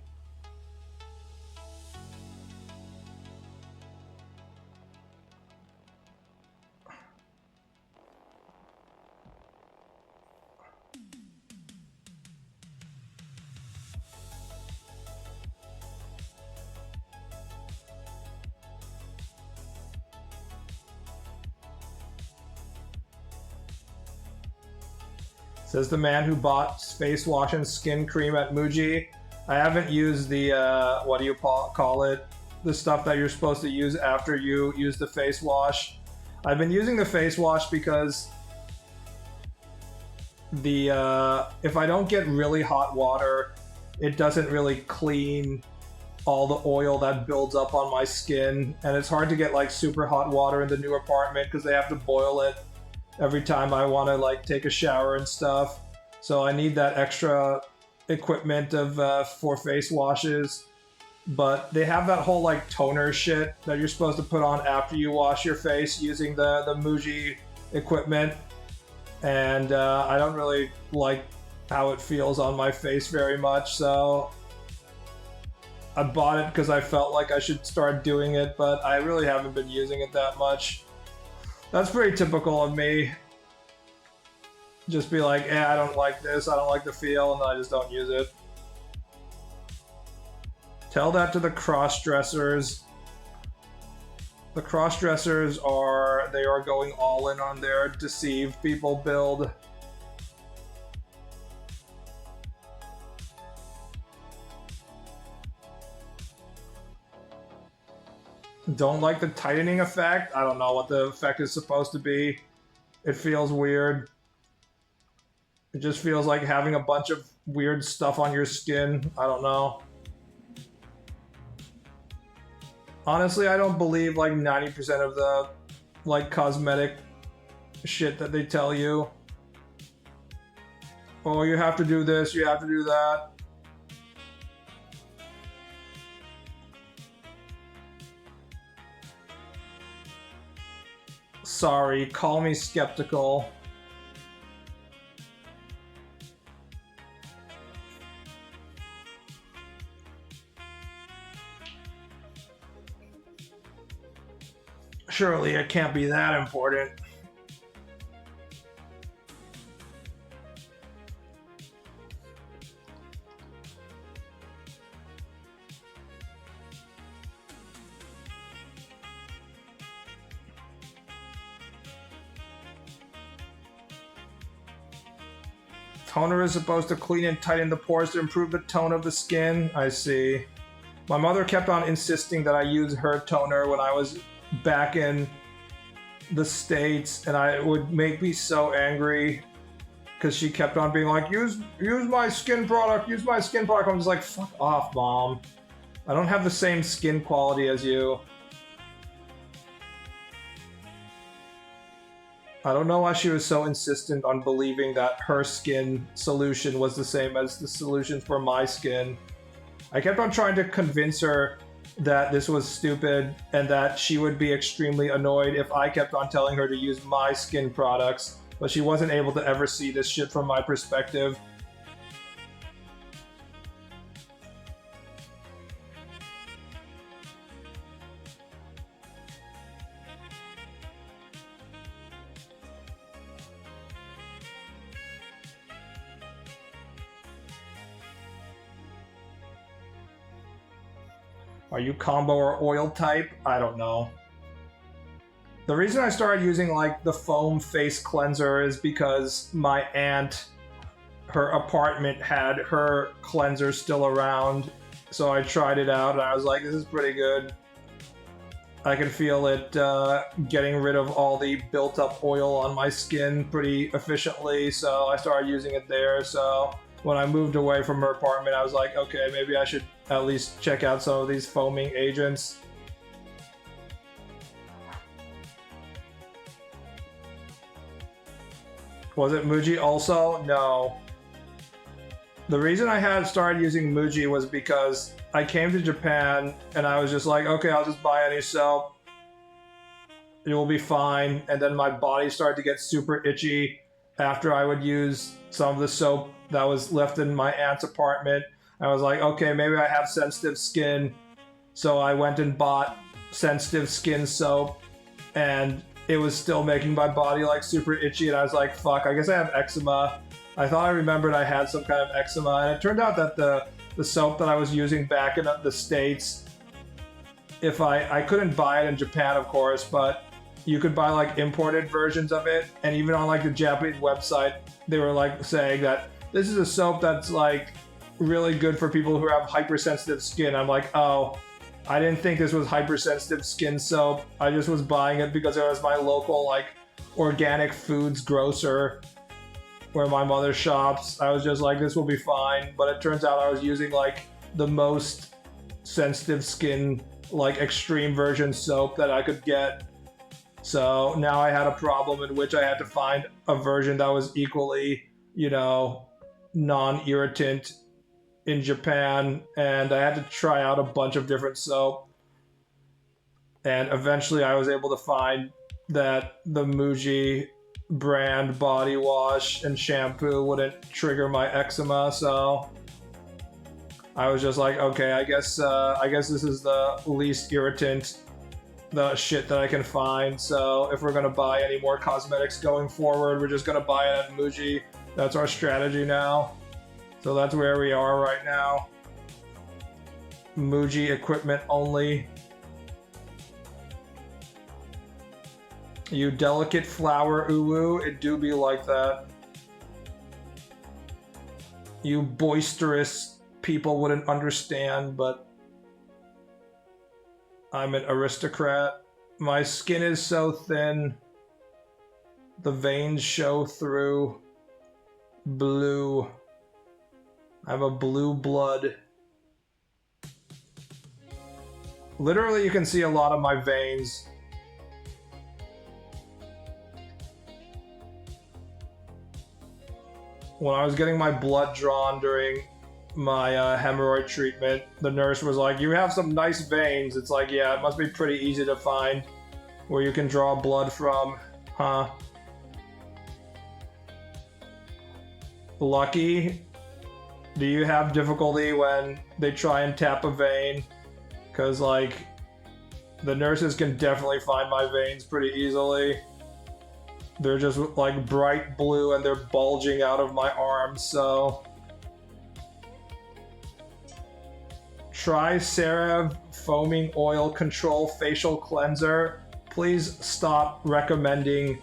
Says the man who bought face wash and skin cream at Muji. I haven't used the, what do you call it? The stuff that you're supposed to use after you use the face wash. I've been using the face wash because the, if I don't get really hot water, it doesn't really clean all the oil that builds up on my skin. And it's hard to get like super hot water in the new apartment because they have to boil it every time I want to like take a shower and stuff. So I need that extra equipment of for face washes. But they have that whole like toner shit that you're supposed to put on after you wash your face using the Muji equipment. And I don't really like how it feels on my face very much, so I bought it because I felt like I should start doing it, but I really haven't been using it that much. That's pretty typical of me. Just be like, I don't like this, I don't like the feel, and then I just don't use it. Tell that to the cross-dressers. The cross-dressers they are going all in on their deceive people build. Don't like the tightening effect. I don't know what the effect is supposed to be. It feels weird. It just feels like having a bunch of weird stuff on your skin. I don't know. Honestly, I don't believe like 90% of the like cosmetic shit that they tell you. Oh, you have to do this, you have to do that. Sorry, call me skeptical. Surely it can't be that important. Toner is supposed to clean and tighten the pores to improve the tone of the skin. I see. My mother kept on insisting that I use her toner when I was back in the States, and it would make me so angry because she kept on being like, use my skin product, use my skin product. I'm just like, fuck off, Mom. I don't have the same skin quality as you. I don't know why she was so insistent on believing that her skin solution was the same as the solutions for my skin. I kept on trying to convince her that this was stupid and that she would be extremely annoyed if I kept on telling her to use my skin products, but she wasn't able to ever see this shit from my perspective. Are you combo or oil type? I don't know. The reason I started using like the foam face cleanser is because my aunt, her apartment had her cleanser still around. So I tried it out and I was like, this is pretty good. I can feel it getting rid of all the built up oil on my skin pretty efficiently. So I started using it there. So when I moved away from her apartment, I was like, okay, maybe I should at least check out some of these foaming agents. Was it Muji also? No. The reason I had started using Muji was because I came to Japan and I was just like, okay, I'll just buy any soap. It will be fine. And then my body started to get super itchy after I would use some of the soap that was left in my aunt's apartment. I was like, okay, maybe I have sensitive skin. So I went and bought sensitive skin soap and it was still making my body like super itchy. And I was like, fuck, I guess I have eczema. I thought I remembered I had some kind of eczema. And it turned out that the soap that I was using back in the States, if I couldn't buy it in Japan, of course, but you could buy like imported versions of it. And even on like the Japanese website, they were like saying that this is a soap that's like really good for people who have hypersensitive skin. I'm like, oh, I didn't think this was hypersensitive skin soap. I just was buying it because it was my local like organic foods grocer where my mother shops. I was just like, this will be fine. But it turns out I was using like the most sensitive skin, like extreme version soap that I could get. So now I had a problem in which I had to find a version that was equally, non-irritant in Japan, and I had to try out a bunch of different soap. And eventually I was able to find that the Muji brand body wash and shampoo wouldn't trigger my eczema, so I was just like, okay, I guess this is the least irritant, the shit that I can find. So if we're gonna buy any more cosmetics going forward, we're just gonna buy it at Muji. That's our strategy now. So that's where we are right now. Muji equipment only. You delicate flower, uwu, it do be like that. You boisterous people wouldn't understand, but I'm an aristocrat. My skin is so thin, the veins show through. Blue. I have a blue blood. Literally, you can see a lot of my veins. When I was getting my blood drawn during my hemorrhoid treatment, the nurse was like, "You have some nice veins." It's like, yeah, it must be pretty easy to find where you can draw blood from, huh? Lucky? Do you have difficulty when they try and tap a vein? Because, like, the nurses can definitely find my veins pretty easily. They're just, like, bright blue and they're bulging out of my arms, so... Try CeraVe Foaming Oil Control Facial Cleanser. Please stop recommending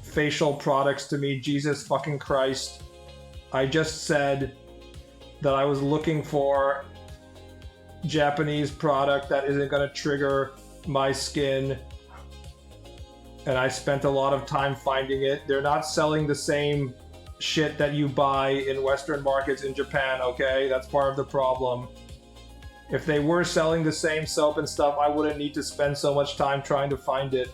facial products to me, Jesus fucking Christ. I just said that I was looking for Japanese product that isn't gonna trigger my skin, and I spent a lot of time finding it. They're not selling the same shit that you buy in Western markets in Japan, okay? That's part of the problem. If they were selling the same soap and stuff, I wouldn't need to spend so much time trying to find it.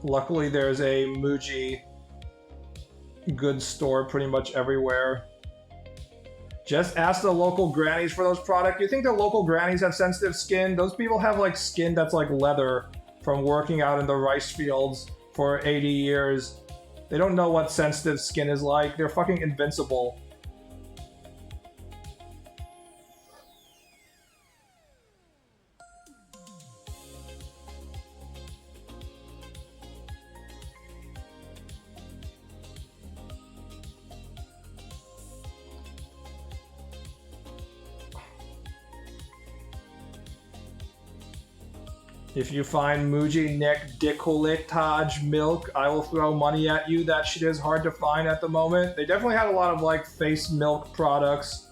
Luckily, there's a Muji goods store pretty much everywhere. Just ask the local grannies for those products. You think the local grannies have sensitive skin? Those people have like skin that's like leather from working out in the rice fields for 80 years. They don't know what sensitive skin is like. They're fucking invincible. If you find Muji Neck Décolletage milk, I will throw money at you. That shit is hard to find at the moment. They definitely had a lot of like face milk products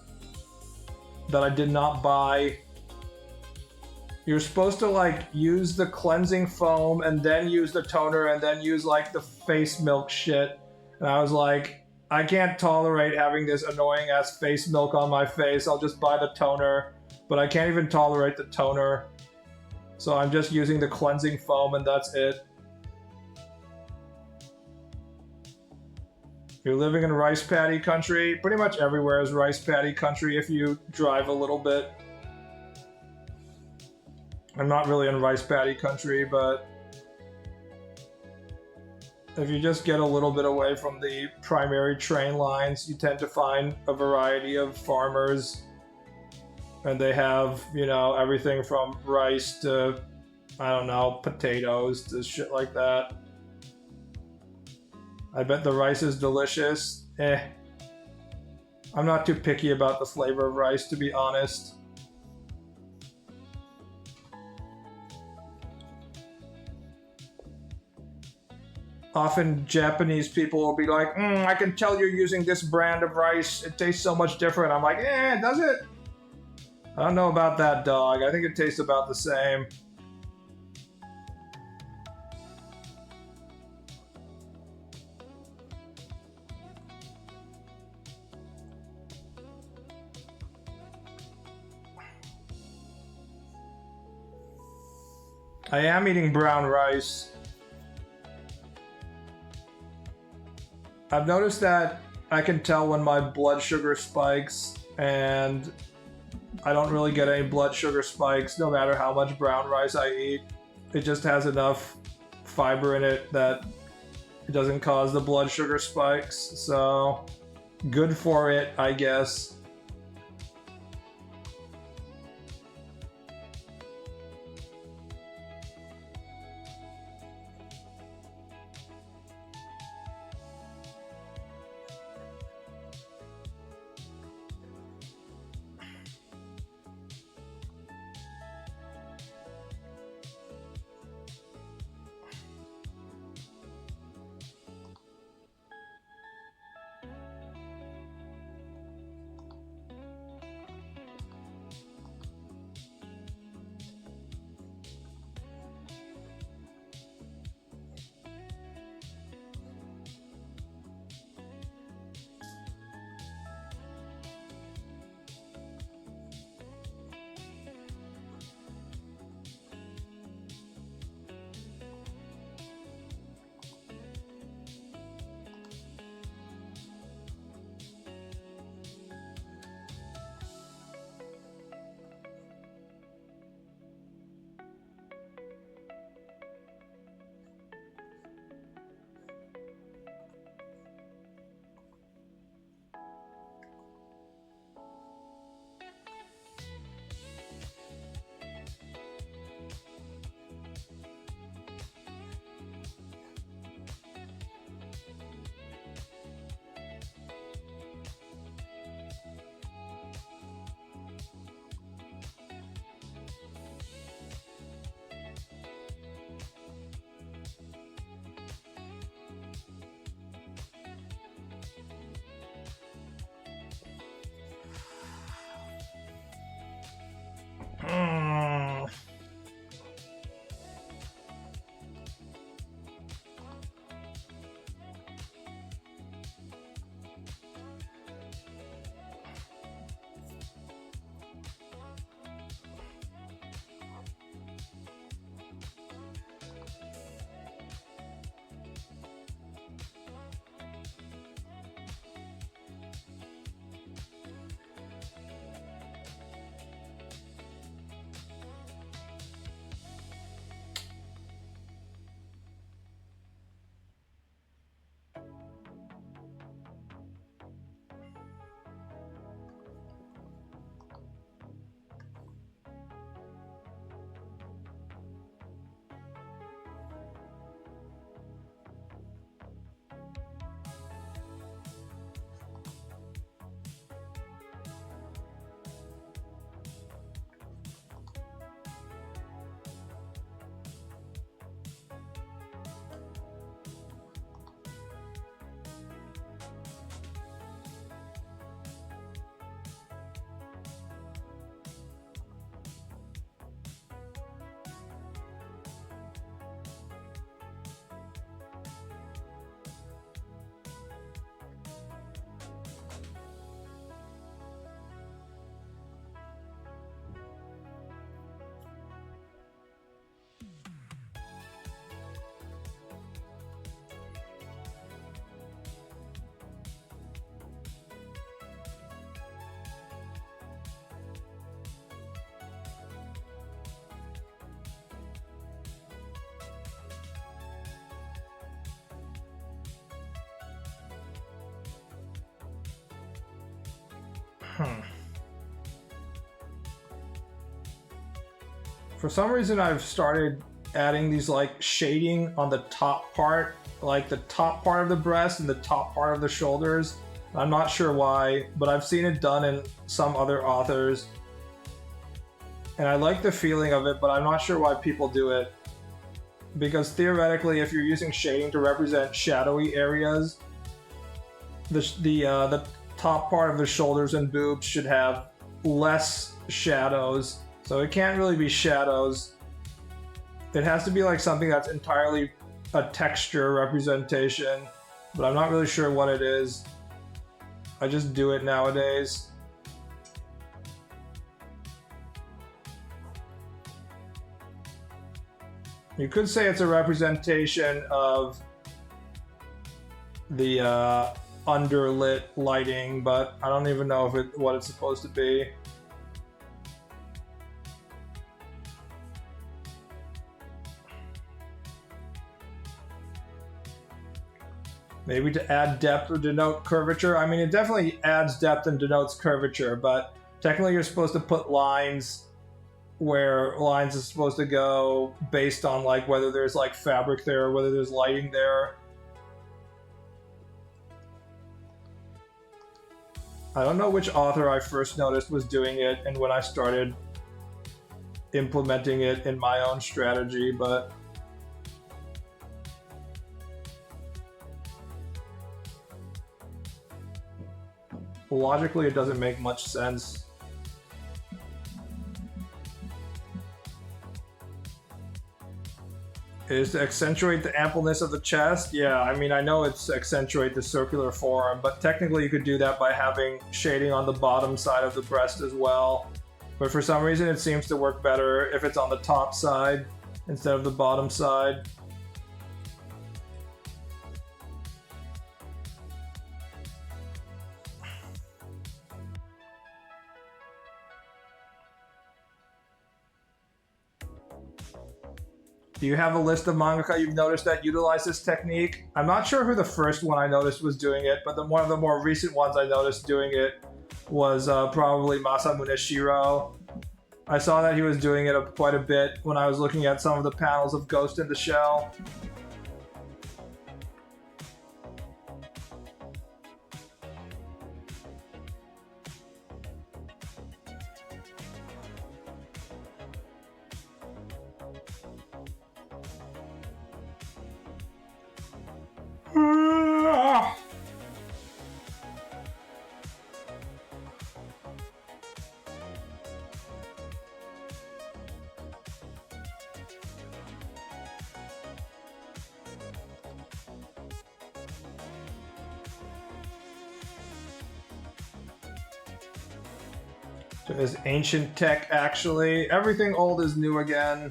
that I did not buy. You're supposed to like use the cleansing foam and then use the toner and then use like the face milk shit. And I was like, I can't tolerate having this annoying ass face milk on my face. I'll just buy the toner. But I can't even tolerate the toner. So I'm just using the cleansing foam and that's it. You're living in rice paddy country. Pretty much everywhere is rice paddy country if you drive a little bit. I'm not really in rice paddy country, but if you just get a little bit away from the primary train lines, you tend to find a variety of farmers. And they have, you know, everything from rice to, I don't know, potatoes to shit like that. I bet the rice is delicious. I'm not too picky about the flavor of rice, to be honest. Often Japanese people will be like, I can tell you're using this brand of rice. It tastes so much different. I'm like, does it? I don't know about that, dog. I think it tastes about the same. I am eating brown rice. I've noticed that I can tell when my blood sugar spikes, and I don't really get any blood sugar spikes no matter how much brown rice I eat. It just has enough fiber in it that it doesn't cause the blood sugar spikes. So, good for it, I guess. For some reason, I've started adding these like shading on the top part, like the top part of the breast and the top part of the shoulders. I'm not sure why, but I've seen it done in some other authors. And I like the feeling of it, but I'm not sure why people do it. Because theoretically, if you're using shading to represent shadowy areas, the top part of the shoulders and boobs should have less shadows. So it can't really be shadows. It has to be like something that's entirely a texture representation, but I'm not really sure what it is. I just do it nowadays. You could say it's a representation of the underlit lighting, but I don't even know if what it's supposed to be. Maybe to add depth or denote curvature. I mean, it definitely adds depth and denotes curvature, but technically you're supposed to put lines where lines are supposed to go based on like whether there's like fabric there or whether there's lighting there. I don't know which author I first noticed was doing it and when I started implementing it in my own strategy, but logically it doesn't make much sense. It is to accentuate the ampleness of the chest. Yeah, I mean, I know it's to accentuate the circular form, but technically you could do that by having shading on the bottom side of the breast as well. But for some reason it seems to work better if it's on the top side instead of the bottom side. Do you have a list of mangaka you've noticed that utilize this technique? I'm not sure who the first one I noticed was doing it, but one of the more recent ones I noticed doing it was probably Masamune Shiro. I saw that he was doing it quite a bit when I was looking at some of the panels of Ghost in the Shell. There's ancient tech, actually. Everything old is new again.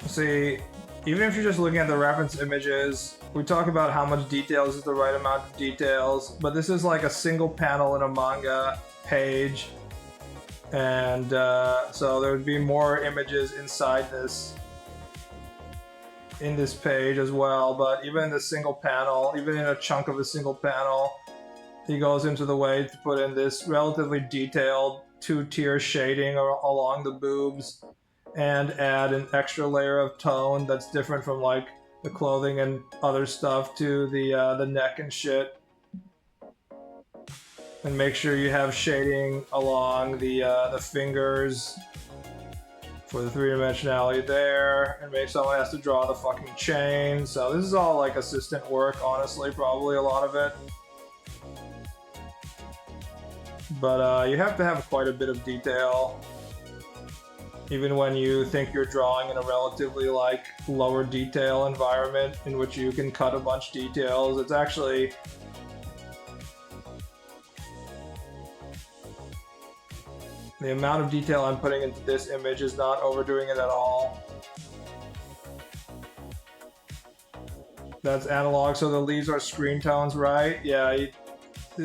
See, even if you're just looking at the reference images, we talk about how much details is the right amount of details, but this is like a single panel in a manga page, and so there would be more images inside this, in this page as well, but even in the single panel, even in a chunk of a single panel, he goes into the way to put in this relatively detailed two-tier shading along the boobs. and add an extra layer of tone that's different from like the clothing and other stuff to the neck and shit. And make sure you have shading along the fingers for the three-dimensionality there, and maybe someone has to draw the fucking chain. So this is all like assistant work, honestly, probably a lot of it. But you have to have quite a bit of detail, even when you think you're drawing in a relatively like lower detail environment in which you can cut a bunch of details. It's actually the amount of detail I'm putting into this image is not overdoing it at all. That's analog, so the leaves are screen tones, right? Yeah,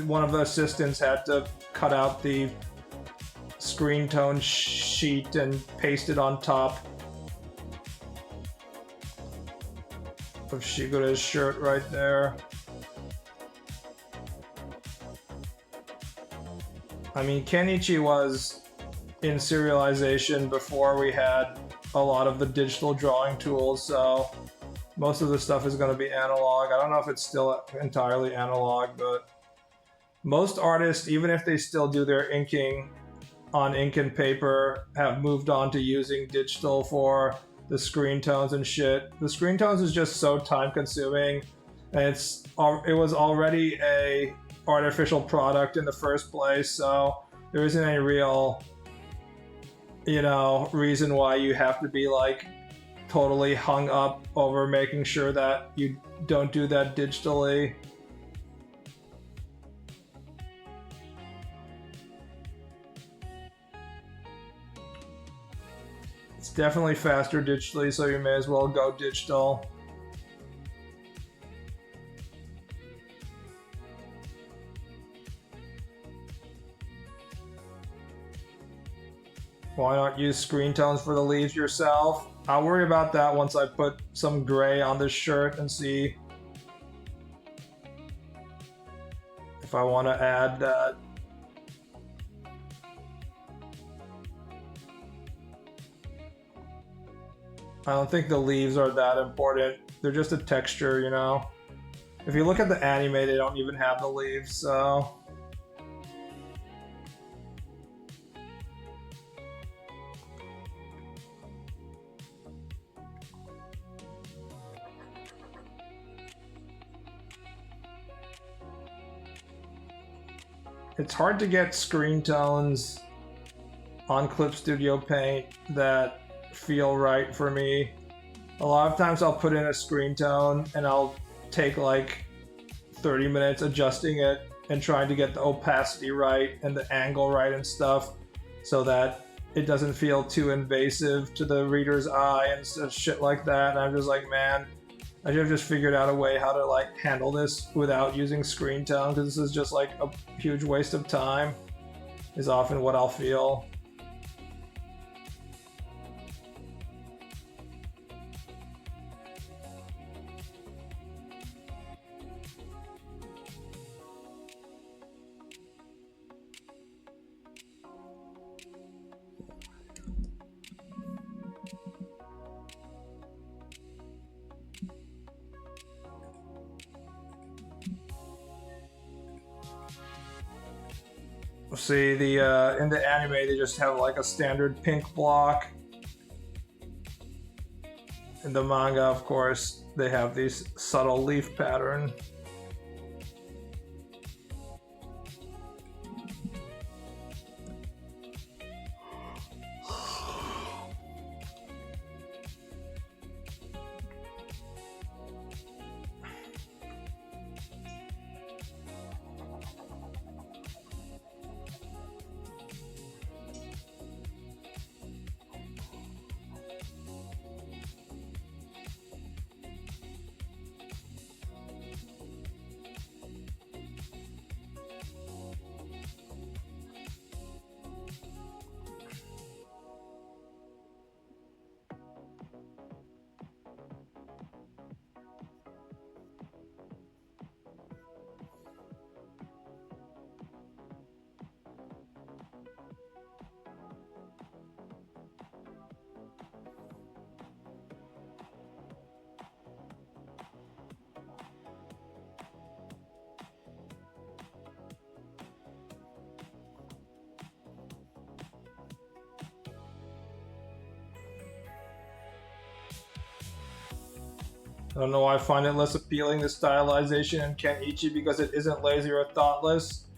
one of the assistants had to cut out the screen tone sheet and paste it on top of Shigura's shirt right there. I mean, Kenichi was in serialization before we had a lot of the digital drawing tools, so most of the stuff is going to be analog. I don't know if it's still entirely analog, but most artists, even if they still do their inking on ink and paper, have moved on to using digital for the screen tones and shit. The screen tones is just so time consuming, and it was already a artificial product in the first place, so there isn't any real, you know, reason why you have to be like totally hung up over making sure that you don't do that digitally. It's definitely faster digitally, so you may as well go digital. Why not use screen tones for the leaves yourself? I'll worry about that once I put some gray on this shirt and see if I want to add that. I don't think the leaves are that important. They're just a texture, you know? If you look at the anime, they don't even have the leaves, so... It's hard to get screen tones on Clip Studio Paint that feel right for me. A lot of times I'll put in a screen tone and I'll take like 30 minutes adjusting it and trying to get the opacity right and the angle right and stuff so that it doesn't feel too invasive to the reader's eye and shit like that. And I'm just like, man, I should have just figured out a way how to like handle this without using screen tone, because this is just like a huge waste of time, is often what I'll feel. See, in the anime they just have like a standard pink block. In the manga, of course, they have these subtle leaf pattern. I don't know why I find it less appealing, the stylization in Kenichi, because it isn't lazy or thoughtless.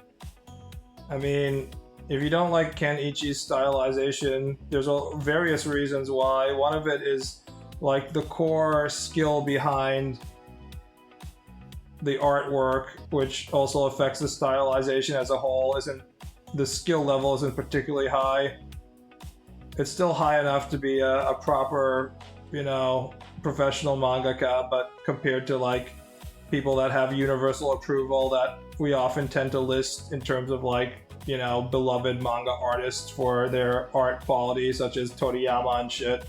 I mean, if you don't like Kenichi's stylization, there's various reasons why. One of it is like the core skill behind the artwork, which also affects the stylization as a whole, the skill level isn't particularly high. It's still high enough to be a proper, professional mangaka, but compared to like people that have universal approval that we often tend to list in terms of like, beloved manga artists for their art quality, such as Toriyama and shit.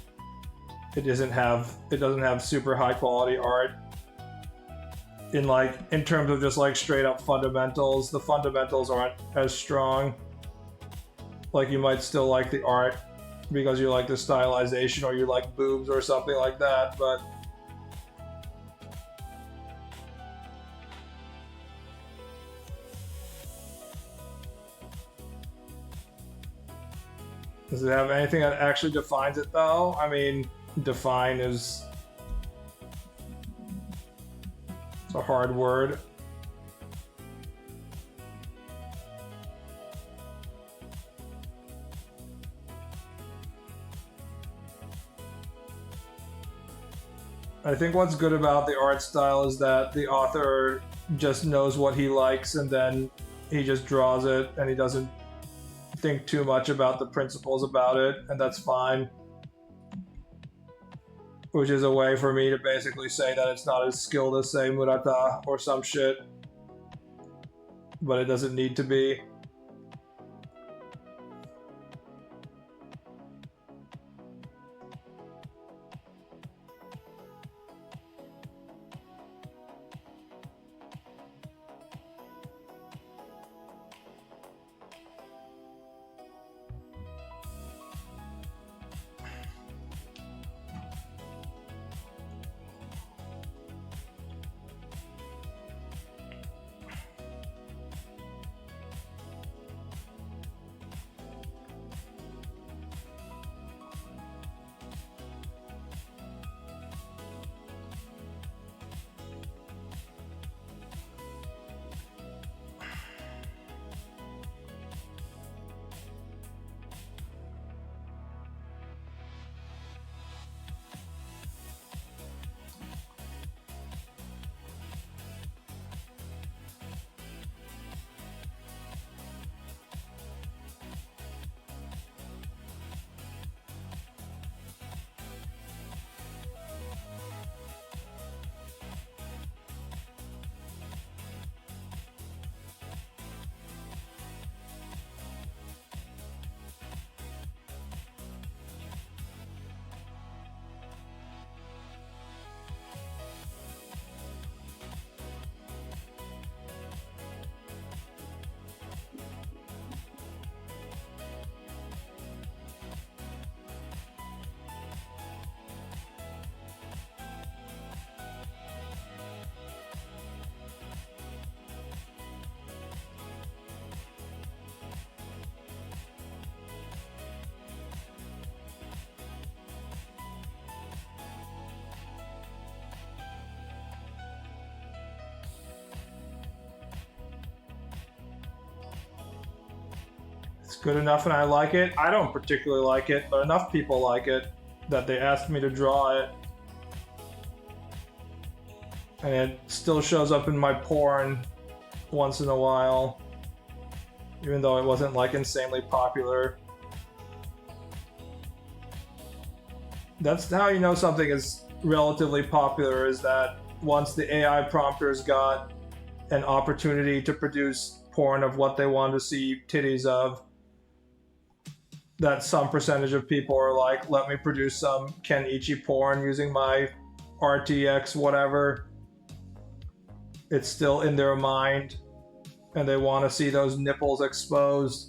It doesn't have super high quality art. In terms of just like straight up fundamentals, the fundamentals aren't as strong. Like you might still like the art because you like the stylization or you like boobs or something like that, but does it have anything that actually defines it though? I mean, define is it's a hard word. I think what's good about the art style is that the author just knows what he likes and then he just draws it and he doesn't think too much about the principles about it, and that's fine. Which is a way for me to basically say that it's not as skilled as, say, Murata or some shit. But it doesn't need to be. It's good enough and I like it. I don't particularly like it, but enough people like it that they asked me to draw it. And it still shows up in my porn once in a while, even though it wasn't like insanely popular. That's how you know something is relatively popular, is that once the AI prompters got an opportunity to produce porn of what they wanted to see titties of, that some percentage of people are like, let me produce some Kenichi porn using my RTX whatever. It's still in their mind and they want to see those nipples exposed.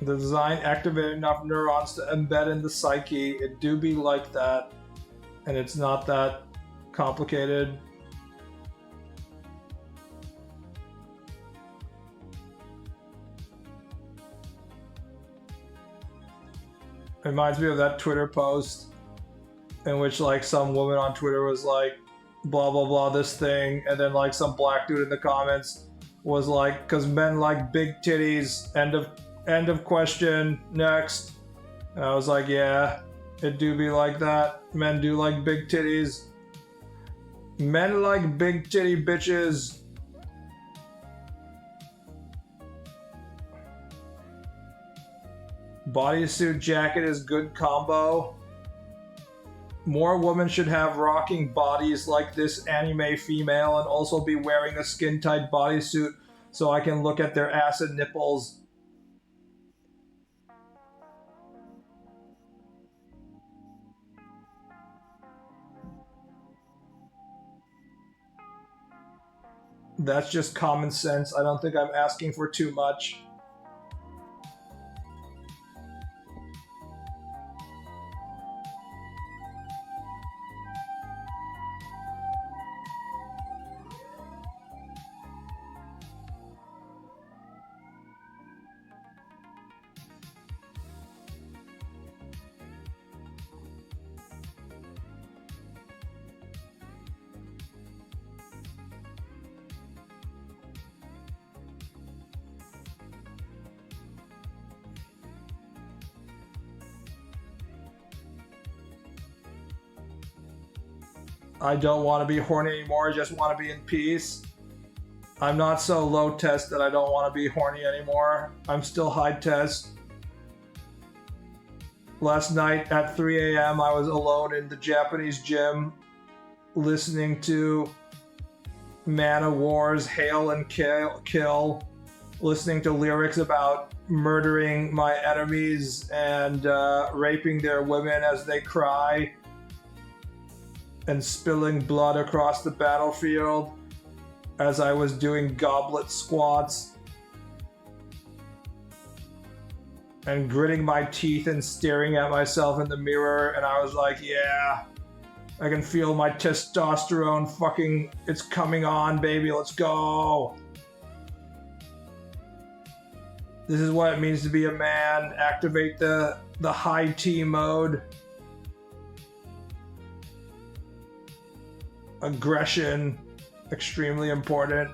The design activated enough neurons to embed in the psyche. It do be like that. And it's not that complicated. Reminds me of that Twitter post in which like some woman on Twitter was like, blah blah blah this thing, and then like some black dude in the comments was like, because men like big titties, end of question, next. And I was like, yeah, it do be like that. Men do like big titties. Men like big titty bitches. Bodysuit jacket is good combo. More women should have rocking bodies like this anime female and also be wearing a skin-tight bodysuit so I can look at their ass and nipples. That's just common sense. I don't think I'm asking for too much. I don't want to be horny anymore, I just want to be in peace. I'm not so low test that I don't want to be horny anymore. I'm still high test. Last night at 3 a.m. I was alone in the Japanese gym listening to Man of War's Hail and Kill, listening to lyrics about murdering my enemies and raping their women as they cry, and spilling blood across the battlefield as I was doing goblet squats, and gritting my teeth and staring at myself in the mirror, and I was like, yeah, I can feel my testosterone fucking, it's coming on, baby, let's go. This is what it means to be a man. Activate the high T mode. Aggression, extremely important.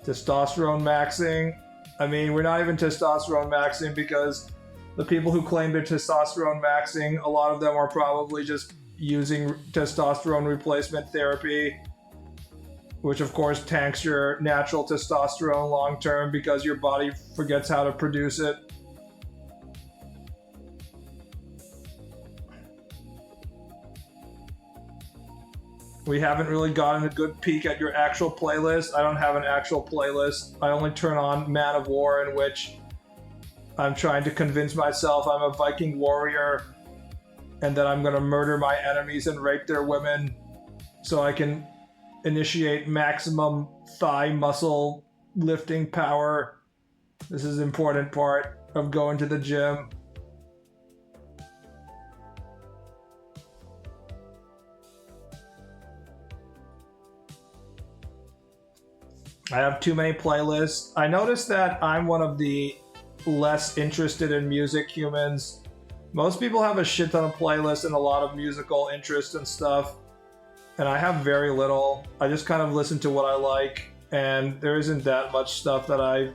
Testosterone maxing. I mean, we're not even testosterone maxing because the people who claim they're testosterone maxing, a lot of them are probably just using testosterone replacement therapy, which of course tanks your natural testosterone long term because your body forgets how to produce it. We haven't really gotten a good peek at your actual playlist. I don't have an actual playlist. I only turn on Man of War, in which I'm trying to convince myself I'm a Viking warrior and that I'm gonna murder my enemies and rape their women so I can initiate maximum thigh muscle lifting power. This is an important part of going to the gym. I have too many playlists. I noticed that I'm one of the less interested in music humans. Most people have a shit ton of playlists and a lot of musical interest and stuff. And I have very little. I just kind of listen to what I like. And there isn't that much stuff that I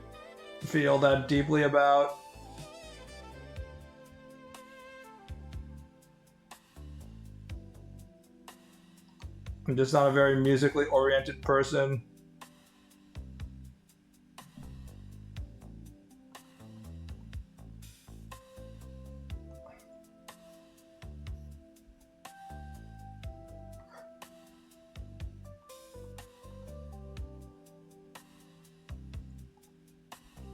feel that deeply about. I'm just not a very musically oriented person.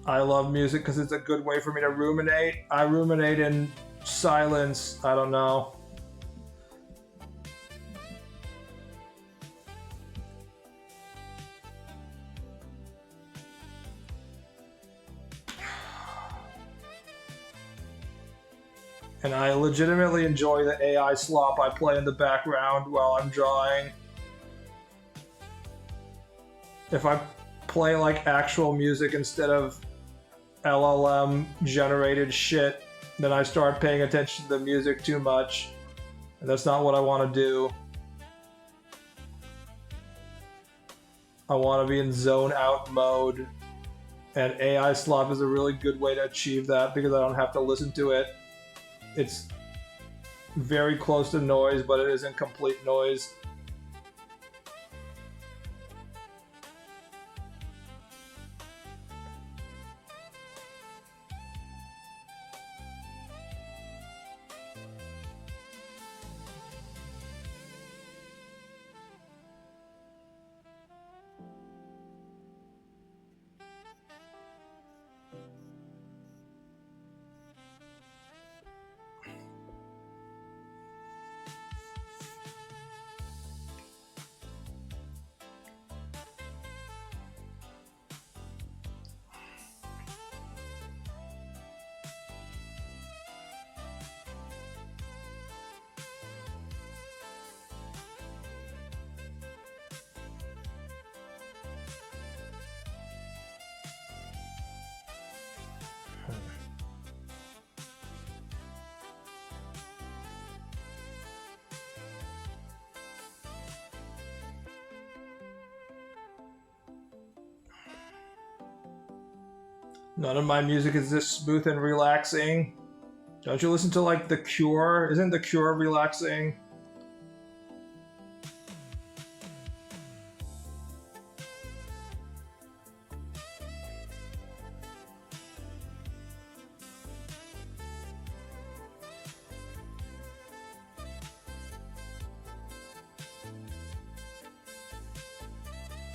I love music because it's a good way for me to ruminate. I ruminate in silence. I don't know. And I legitimately enjoy the AI slop I play in the background while I'm drawing. If I play like actual music instead of LLM generated shit, then I start paying attention to the music too much. And that's not what I want to do. I want to be in zone out mode. And AI slop is a really good way to achieve that because I don't have to listen to it. It's very close to noise, but it isn't complete noise. None of my music is this smooth and relaxing. Don't you listen to like The Cure? Isn't The Cure relaxing?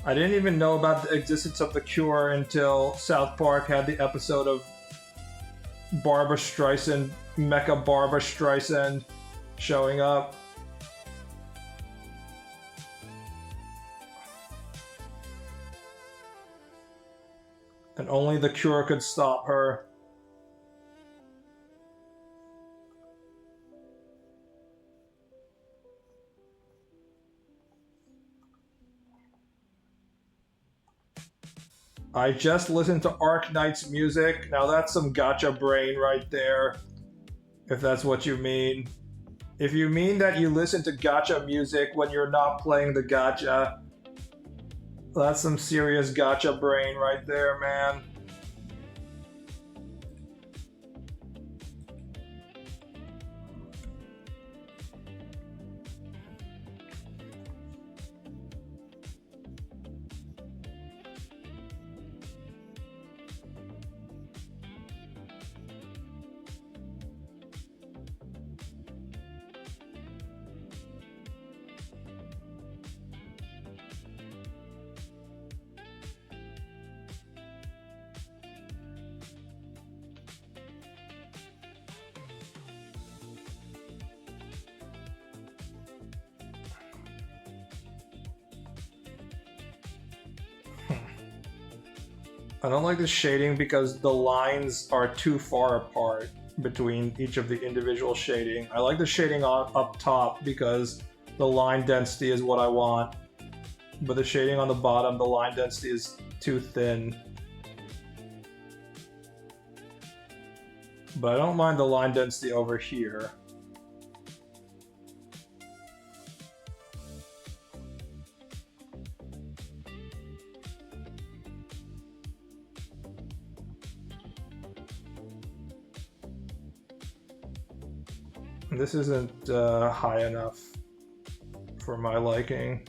I didn't even know about the existence of The Cure until South Park had the episode of Barbra Streisand, Mecha Barbra Streisand, showing up. And only The Cure could stop her. I just listened to Arknight's music. Now that's some gacha brain right there. If that's what you mean. If you mean that you listen to gacha music when you're not playing the gacha, that's some serious gacha brain right there, man. I don't like the shading because the lines are too far apart between each of the individual shading. I like the shading up top because the line density is what I want. But the shading on the bottom, the line density is too thin. But I don't mind the line density over here. This isn't high enough for my liking.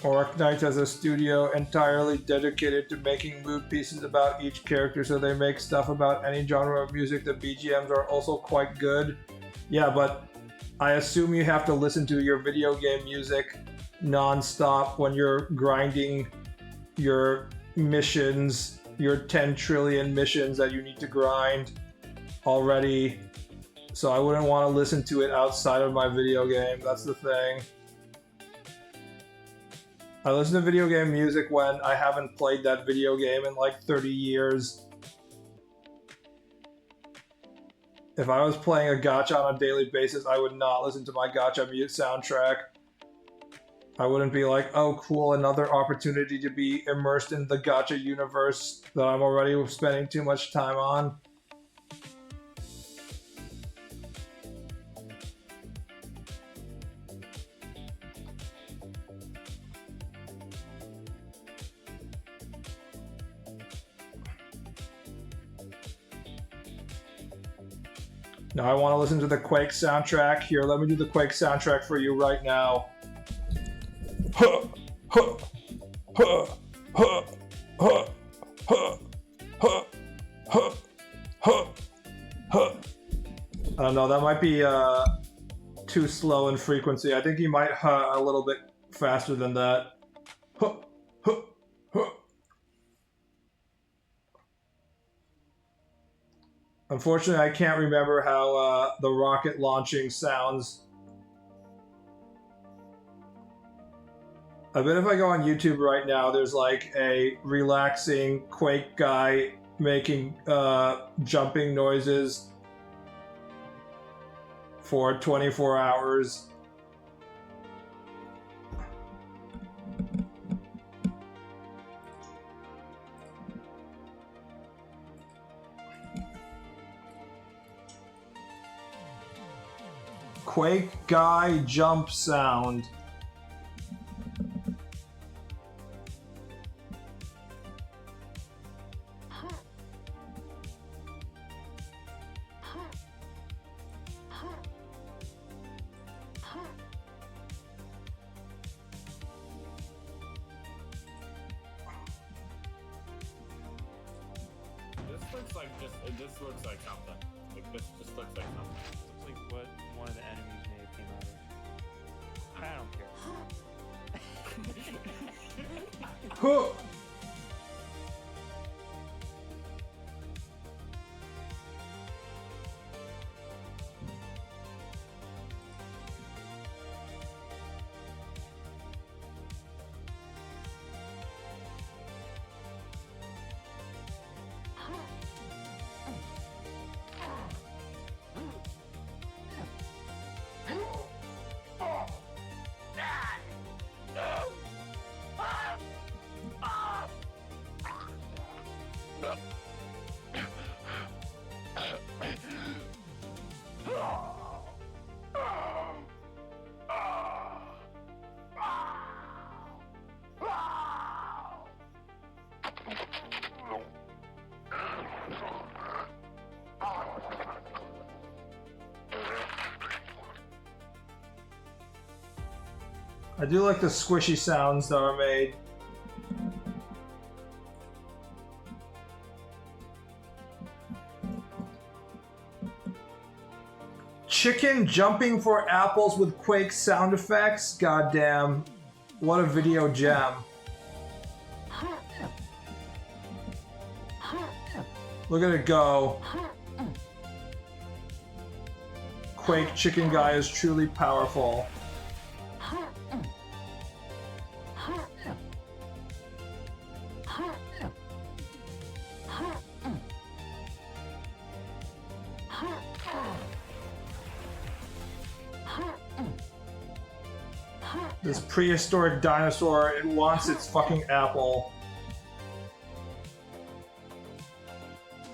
Arknight has a studio entirely dedicated to making mood pieces about each character, so they make stuff about any genre of music. The BGMs are also quite good. Yeah, but I assume you have to listen to your video game music non-stop when you're grinding your missions, your 10 trillion missions that you need to grind already. So I wouldn't want to listen to it outside of my video game. That's the thing. I listen to video game music when I haven't played that video game in like 30 years. If I was playing a gacha on a daily basis, I would not listen to my gacha soundtrack. I wouldn't be like, oh cool, another opportunity to be immersed in the gacha universe that I'm already spending too much time on. Now I want to listen to the Quake soundtrack. Here, let me do the Quake soundtrack for you right now. I don't know, that might be too slow in frequency. I think you might a little bit faster than that. Unfortunately, I can't remember how the rocket launching sounds. I bet if I go on YouTube right now, there's like a relaxing Quake guy making jumping noises for 24 hours. Quake guy jump sound. This looks like something. Like this just looks like something. Looks like what one of the enemies may have came out of. I don't care. I do like the squishy sounds that are made. Chicken jumping for apples with Quake sound effects? Goddamn. What a video gem. Look at it go. Quake chicken guy is truly powerful. This prehistoric dinosaur, it wants its fucking apple.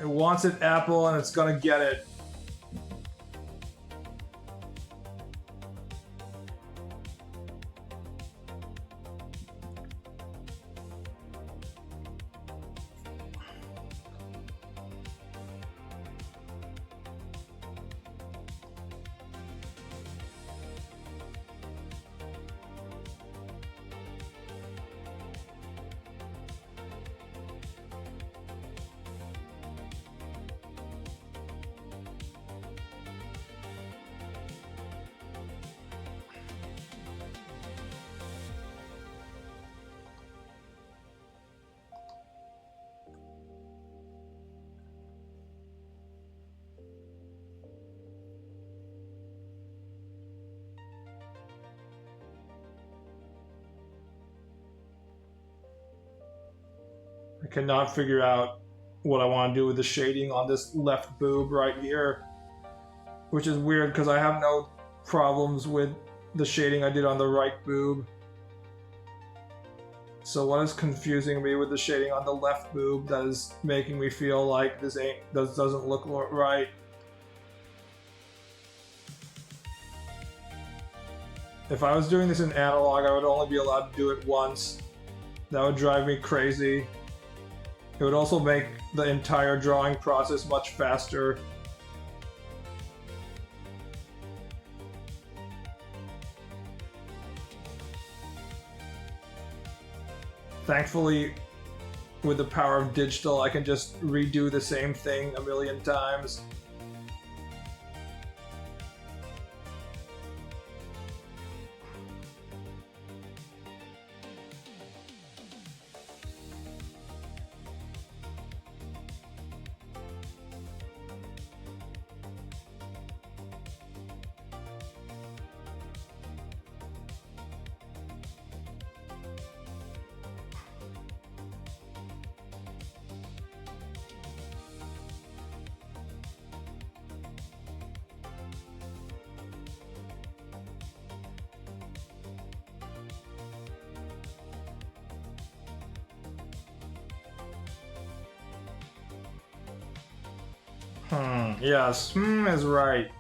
It wants its apple and it's gonna get it. cannot figure out what I want to do with the shading on this left boob right here. Which is weird because I have no problems with the shading I did on the right boob. So what is confusing me with the shading on the left boob that is making me feel like this doesn't look right? If I was doing this in analog, I would only be allowed to do it once. That would drive me crazy. It would also make the entire drawing process much faster. Thankfully, with the power of digital, I can just redo the same thing a million times. Yes, is right.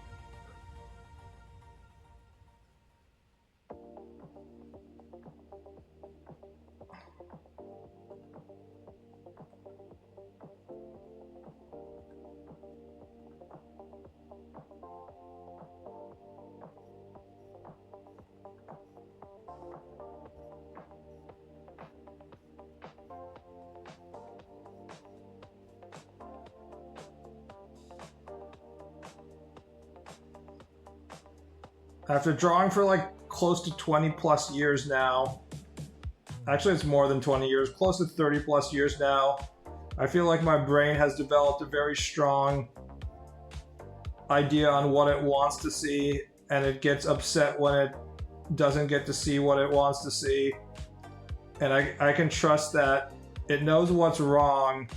After drawing for like close to 20 plus years now, actually it's more than 20 years, close to 30 plus years now, I feel like my brain has developed a very strong idea on what it wants to see, and it gets upset when it doesn't get to see what it wants to see. And I can trust that it knows what's wrong,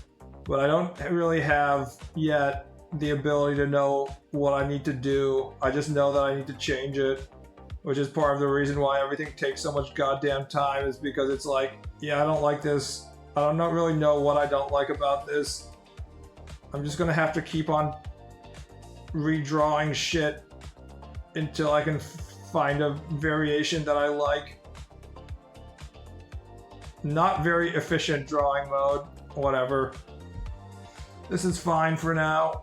but I don't really have yet the ability to know what I need to do. I just know that I need to change it, which is part of the reason why everything takes so much goddamn time, is because it's like, yeah, I don't like this. I don't really know what I don't like about this. I'm just gonna have to keep on redrawing shit until I can find a variation that I like. Not very efficient drawing mode, whatever. This is fine for now.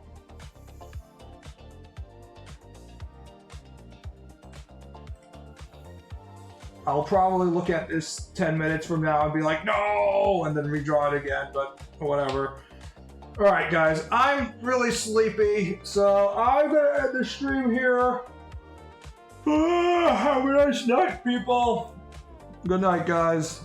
I'll probably look at this 10 minutes from now and be like, no, and then redraw it again, but whatever. Alright guys, I'm really sleepy, so I'm gonna end the stream here. Have a nice night, people. Good night, guys.